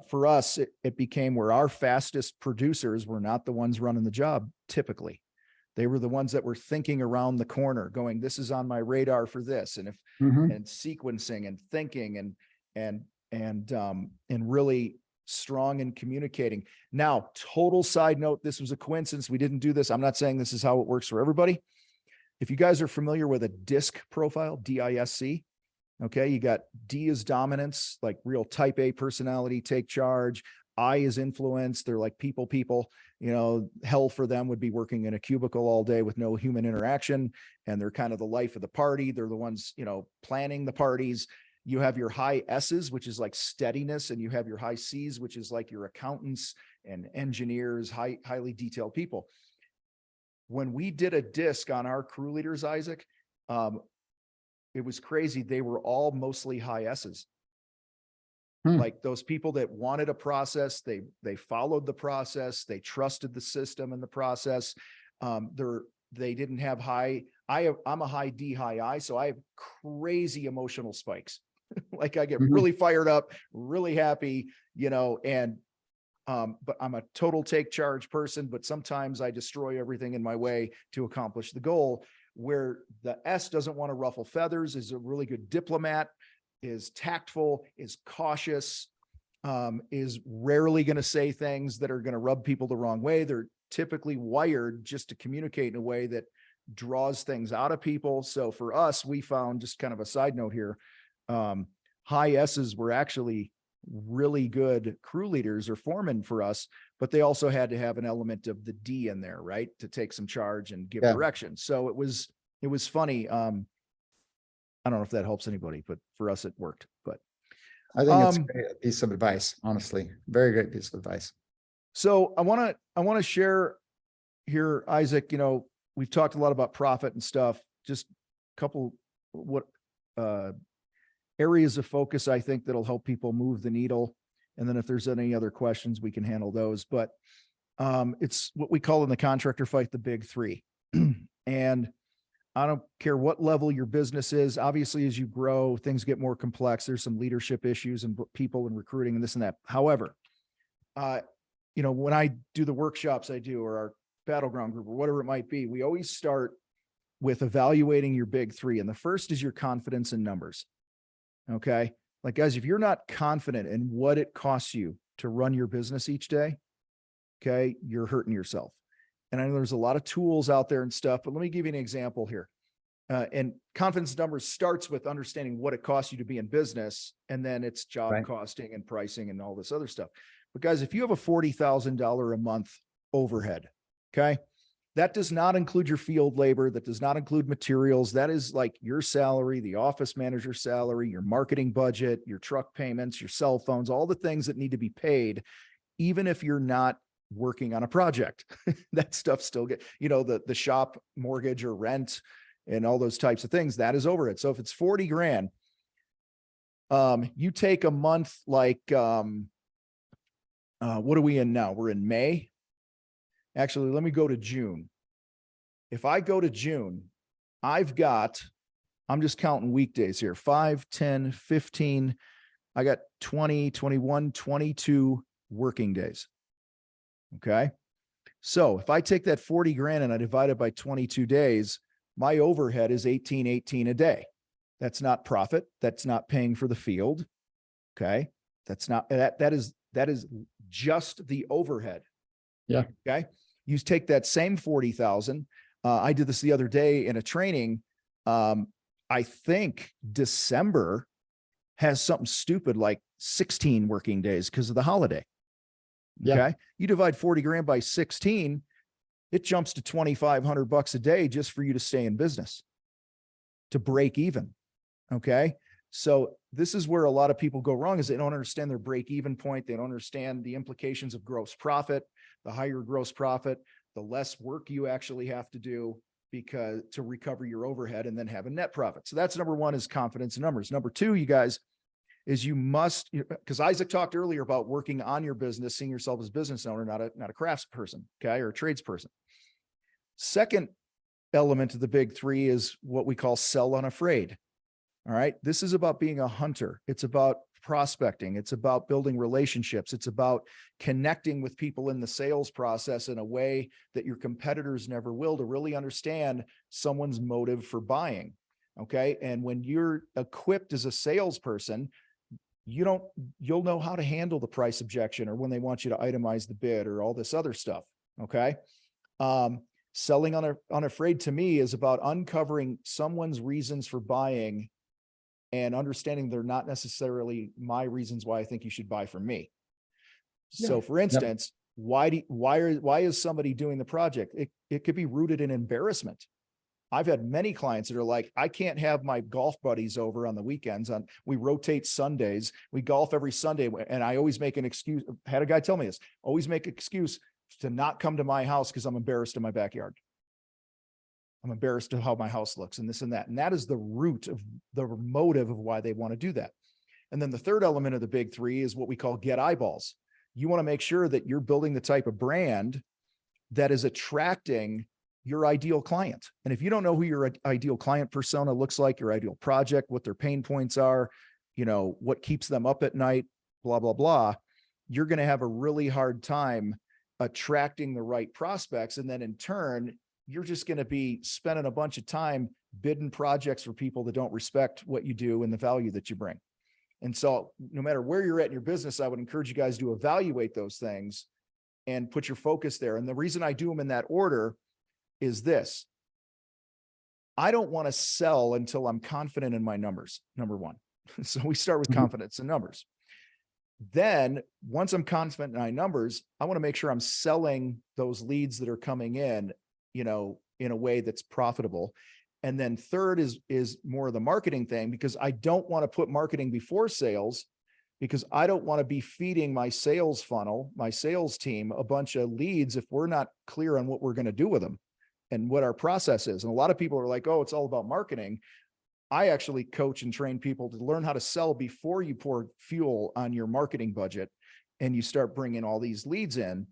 for us, it became where our fastest producers were not the ones running the job. Typically, they were the ones that were thinking around the corner going, this is on my radar for this. And and sequencing and thinking and really strong in communicating. Now, total side note, this was a coincidence. We didn't do this. I'm not saying this is how it works for everybody. If you guys are familiar with a DISC profile, DISC, okay, you got D is dominance, like real type A personality, take charge. I is influence. They're like people, hell for them would be working in a cubicle all day with no human interaction. And they're kind of the life of the party. They're the ones, planning the parties. You have your high S's, which is like steadiness. And you have your high C's, which is like your accountants and engineers, highly detailed people. When we did a disc on our crew leaders, Isaac, it was crazy. They were all mostly high S's. Like those people that wanted a process, they followed the process, they trusted the system and the process. They didn't have high. I'm a high D, high I, so I have crazy emotional spikes. Like I get really fired up, really happy, but I'm a total take charge person, but sometimes I destroy everything in my way to accomplish the goal. Where the S doesn't want to ruffle feathers, is a really good diplomat, is tactful, is cautious, is rarely going to say things that are going to rub people the wrong way. They're typically wired just to communicate in a way that draws things out of people. So for us, we found, just kind of a side note here, high S's were actually really good crew leaders or foremen for us, but they also had to have an element of the D in there, right? To take some charge and give direction. So it was funny. I don't know if that helps anybody, but for us, it worked. But I think it's a great piece of advice, honestly. Very great piece of advice. So I want to share here, Isaac, we've talked a lot about profit and stuff, just a couple, areas of focus, I think, that'll help people move the needle. And then if there's any other questions, we can handle those. But it's what we call in the Contractor Fight, the big three. And I don't care what level your business is. Obviously, as you grow, things get more complex. There's some leadership issues and people and recruiting and this and that. However, when I do the workshops I do, or our battleground group or whatever it might be, we always start with evaluating your big three. And the first is your confidence in numbers. Okay. Like, guys, if you're not confident in what it costs you to run your business each day, okay, you're hurting yourself. And I know there's a lot of tools out there and stuff, but let me give you an example here. And confidence numbers starts with understanding what it costs you to be in business. And then it's job costing and pricing and all this other stuff. But guys, if you have a $40,000 a month overhead, okay, that does not include your field labor. That does not include materials. That is like your salary, the office manager's salary, your marketing budget, your truck payments, your cell phones, all the things that need to be paid, even if you're not working on a project. That stuff still the shop mortgage or rent and all those types of things, that is overhead. So if it's 40 grand, you take a month like, what are we in now? We're in May. Actually, let me go to June. If I go to June, I'm just counting weekdays here, 5, 10, 15, I got 20, 21, 22 working days. Okay. So if I take that 40 grand and I divide it by 22 days, my overhead is 18 a day. That's not profit. That's not paying for the field. Okay. That's not, that is just the overhead. Yeah. Okay. You take that same 40,000. I did this the other day in a training. I think December has something stupid like 16 working days because of the holiday. Okay. Yeah. You divide 40 grand by 16, it jumps to $2,500 a day just for you to stay in business, to break even. Okay. So this is where a lot of people go wrong, is they don't understand their break even point. They don't understand the implications of gross profit. The higher gross profit, the less work you actually have to do to recover your overhead and then have a net profit. So that's number one, is confidence in numbers. Number two, you guys, is you must, because Isaac talked earlier about working on your business, seeing yourself as a business owner, not a craftsperson, okay, or a tradesperson. Second element of the big three is what we call sell unafraid. All right. This is about being a hunter. It's about prospecting. It's about building relationships. It's about connecting with people in the sales process in a way that your competitors never will, to really understand someone's motive for buying. Okay. And when you're equipped as a salesperson, you'll know how to handle the price objection, or when they want you to itemize the bid, or all this other stuff. Okay. Selling unafraid to me is about uncovering someone's reasons for buying and understanding they're not necessarily my reasons why I think you should buy from me. So for instance, why is somebody doing the project? It could be rooted in embarrassment. I've had many clients that are like, I can't have my golf buddies over on the weekends. We rotate Sundays. We golf every Sunday. And I always make an excuse. Had a guy tell me this, always make an excuse to not come to my house because I'm embarrassed in my backyard. I'm embarrassed of how my house looks and this and that. And that is the root of the motive of why they want to do that. And then the third element of the big three is what we call get eyeballs. You want to make sure that you're building the type of brand that is attracting your ideal client. And if you don't know who your ideal client persona looks like, your ideal project, what their pain points are, what keeps them up at night, blah, blah, blah, you're going to have a really hard time attracting the right prospects. And then in turn, you're just going to be spending a bunch of time bidding projects for people that don't respect what you do and the value that you bring. And so no matter where you're at in your business, I would encourage you guys to evaluate those things and put your focus there. And the reason I do them in that order is this. I don't want to sell until I'm confident in my numbers, number one. So we start with confidence in numbers. Then once I'm confident in my numbers, I want to make sure I'm selling those leads that are coming in, in a way that's profitable. And then third is more of the marketing thing, because I don't want to put marketing before sales, because I don't want to be feeding my sales funnel, my sales team, a bunch of leads if we're not clear on what we're going to do with them and what our process is. And a lot of people are like, oh, it's all about marketing. I actually coach and train people to learn how to sell before you pour fuel on your marketing budget and you start bringing all these leads in.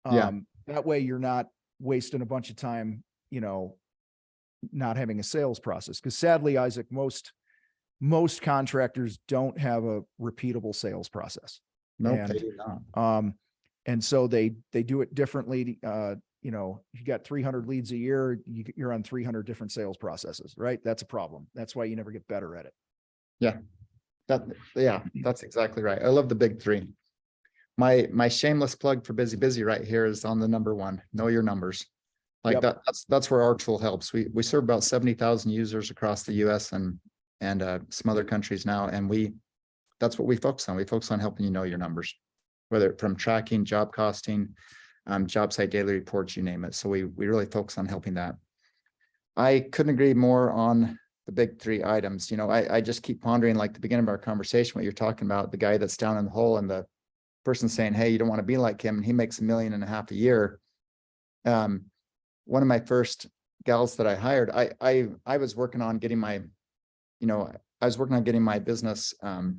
That way you're not wasting a bunch of time, not having a sales process. Because sadly, Isaac, most contractors don't have a repeatable sales process. No, they do not. And so they do it differently. You got 300 leads a year, you're on 300 different sales processes, right? That's a problem. That's why you never get better at it. That's exactly right. I love the big three. My shameless plug for BusyBusy right here is on the number one, know your numbers. That's where our tool helps. We serve about 70,000 users across the US and some other countries now. And that's what we focus on. We focus on helping you know your numbers, whether from tracking, job costing, job site daily reports, you name it. So we really focus on helping that. I couldn't agree more on the big three items. I just keep pondering, like the beginning of our conversation, what you're talking about, the guy that's down in the hole and the person saying, hey, you don't want to be like him. And he makes $1.5 million a year. One of my first gals that I hired, I was working on getting my, my business, my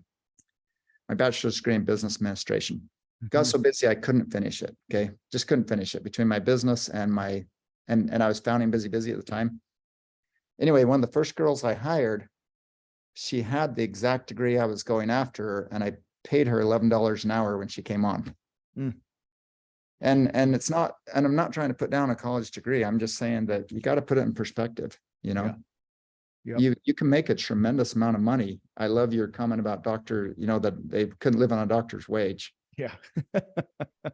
bachelor's degree in business administration. Got so busy I couldn't finish it. Okay, just couldn't finish it between my business and and I was founding BusyBusy at the time. Anyway, one of the first girls I hired, she had the exact degree I was going after, and I paid her $11 an hour when she came on. And it's not, and I'm not trying to put down a college degree. I'm just saying that you got to put it in perspective. You can make a tremendous amount of money. I love your comment about doctor, that they couldn't live on a doctor's wage. Yeah.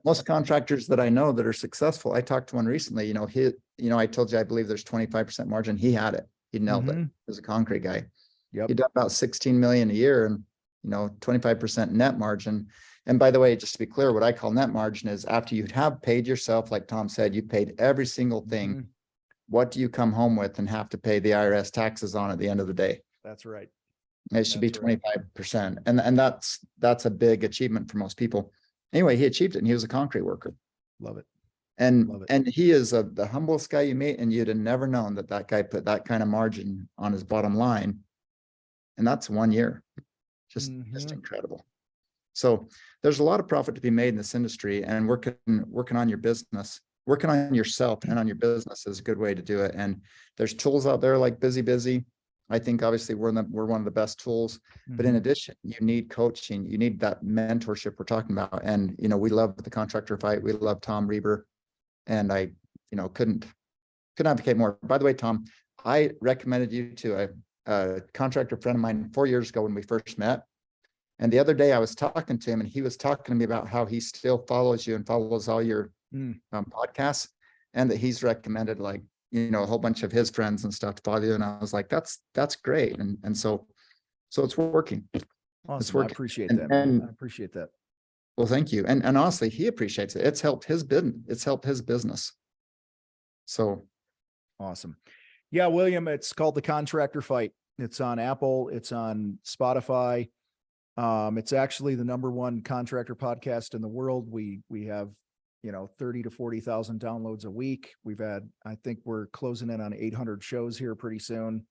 Most contractors that I know that are successful, I talked to one recently, I told you, I believe there's 25% margin. He had it. He nailed it as a concrete guy. He did about 16 million a year and, 25% net margin. And by the way, just to be clear, what I call net margin is after you have paid yourself, like Tom said, you paid every single thing. What do you come home with and have to pay the IRS taxes on at the end of the day? That's right. It should be 25%. And that's a big achievement for most people. Anyway, he achieved it and he was a concrete worker. Love it. And he is the humblest guy you meet, and you'd have never known that guy put that kind of margin on his bottom line. And that's 1 year. Just incredible. So there's a lot of profit to be made in this industry, and working on your business, working on yourself and on your business is a good way to do it. And there's tools out there like BusyBusy. I think obviously we're one of the best tools, but in addition, you need coaching, you need that mentorship we're talking about. And, we love the Contractor Fight. We love Tom Reber, and I, couldn't advocate more. By the way, Tom, I recommended you to a contractor friend of mine 4 years ago when we first met. And the other day I was talking to him, and he was talking to me about how he still follows you and follows all your podcasts, and that he's recommended a whole bunch of his friends and stuff to follow you. And I was like, that's great. And so it's working. Awesome. It's working. I appreciate that. I appreciate that. Well, thank you. And honestly, he appreciates it. It's helped his business. It's helped his business. So Awesome. Yeah, William, it's called The Contractor Fight. It's on Apple. It's on Spotify. It's actually the #1 contractor podcast in the world. We have, 30 to 40,000 downloads a week. I think we're closing in on 800 shows here pretty soon.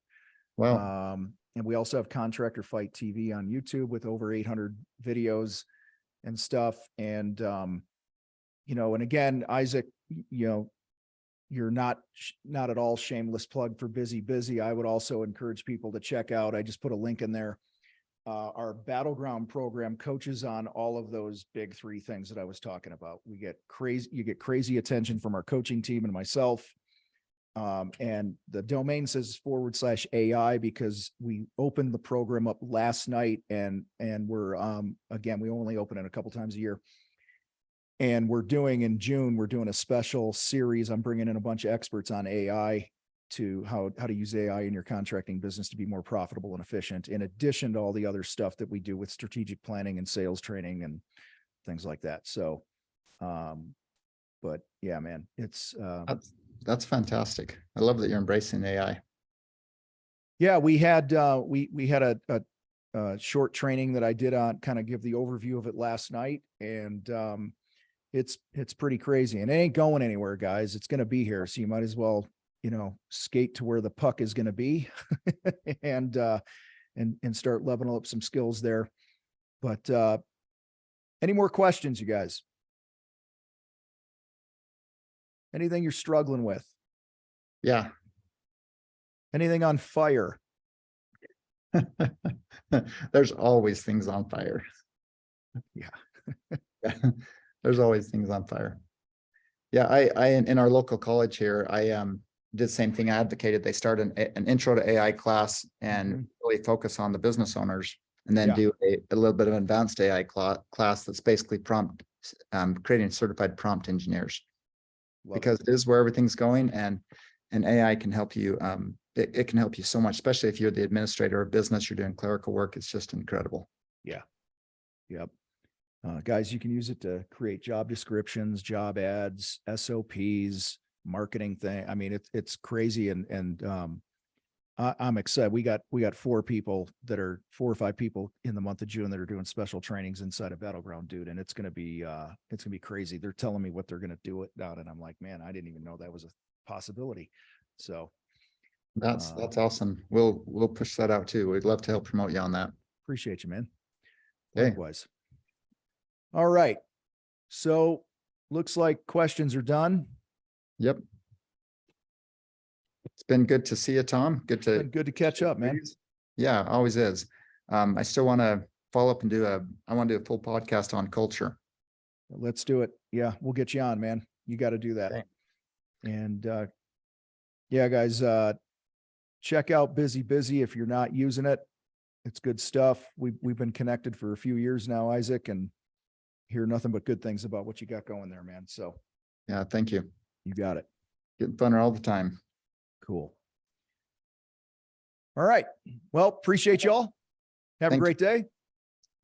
wow. And we also have Contractor Fight TV on YouTube with over 800 videos and stuff. And, and again, Isaac, you're not at all shameless plug for BusyBusy. I would also encourage people to check out, I just put a link in there. Our Battleground program coaches on all of those big 3 things that I was talking about. You get crazy attention from our coaching team and myself. And the domain says /AI because we opened the program up last night and we're, again, we only open it a couple times a year. And in June, we're doing a special series. I'm bringing in a bunch of experts on AI to how to use AI in your contracting business to be more profitable and efficient, in addition to all the other stuff that we do with strategic planning and sales training and things like that. So, but yeah, man, it's, That's fantastic. I love that you're embracing AI. yeah, we had a short training that I did on kind of give the overview of it last night. And, it's pretty crazy and it ain't going anywhere, guys. It's going to be here. So you might as well, skate to where the puck is going to be and start leveling up some skills there. But, any more questions, you guys? Anything you're struggling with? Yeah. Anything on fire? There's always things on fire. Yeah. There's always things on fire. Yeah, I in our local college here, I did the same thing. I advocated they start an intro to AI class and really focus on the business owners, and then do a little bit of advanced AI class that's basically creating certified prompt engineers. Because it is where everything's going, and AI can help you. It can help you so much, especially if you're the administrator of business, you're doing clerical work. It's just incredible. Yeah. Yep. Guys, you can use it to create job descriptions, job ads, SOPs, marketing thing. I mean, it's crazy. And I'm excited. We got 4 or 5 people in the month of June that are doing special trainings inside of Battleground, dude. And it's going to be crazy. They're telling me what they're going to do it down. And I'm like, man, I didn't even know that was a possibility. So that's awesome. We'll push that out too. We'd love to help promote you on that. Appreciate you, man. Okay. Likewise. All right. So looks like questions are done. Yep. It's been good to see you, Tom. Good to catch up, man. Yeah, always is. I still want to follow up and I want to do a full podcast on culture. Let's do it. Yeah, we'll get you on, man. You got to do that. Okay. And yeah, guys, check out BusyBusy if you're not using it. It's good stuff. We've been connected for a few years now, Isaac, and hear nothing but good things about what you got going there, man. So yeah, thank you. You got it. Getting funner all the time. Cool. All right. Well, appreciate y'all. Have a great day.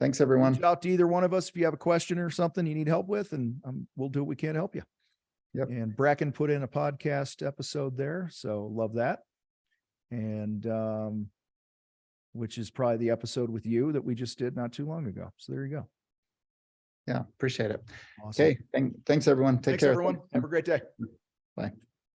Thanks, everyone. Reach out to either one of us if you have a question or something you need help with, and we'll do what we can to help you. Yep. And Bracken put in a podcast episode there, so love that. And which is probably the episode with you that we just did not too long ago. So there you go. Yeah, appreciate it. Awesome. Okay, thanks everyone. Take care. Everyone. Have a great day. Bye.